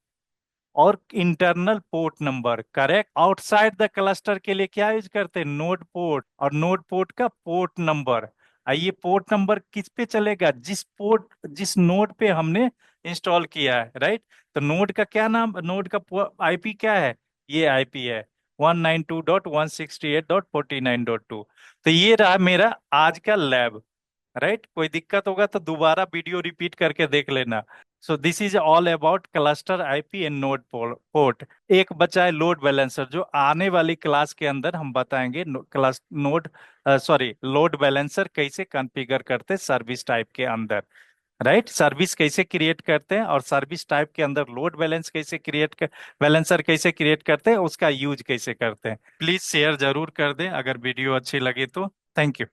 और internal port number, correct. Outside the cluster के लिए क्या यूज करते हैं, नोड पोर्ट और नोड पोर्ट का पोर्ट नंबर। आइए पोर्ट नंबर किस पे चलेगा, जिस नोड पे हमने इंस्टॉल किया है, राइट। तो नोड का क्या नाम, नोड का आईपी क्या है, ये आईपी है 192.168.49.2। तो ये रहा मेरा आज का लैब, राइट। कोई दिक्कत होगा तो दोबारा वीडियो रिपीट करके देख लेना। So this is all about cluster IP and node port. एक बचा है लोड बैलेंसर, जो आने वाली क्लास के अंदर हम बताएंगे। Class node sorry load balancer कैसे कॉन्फ़िगर करते सर्विस टाइप के अंदर, राइट। सर्विस कैसे क्रिएट करते हैं और सर्विस टाइप के अंदर लोड बैलेंस कैसे क्रिएट कर बैलेंसर कैसे क्रिएट करते हैं, उसका यूज कैसे करते हैं। प्लीज शेयर जरूर कर दें अगर वीडियो अच्छी लगी तो। Thank you.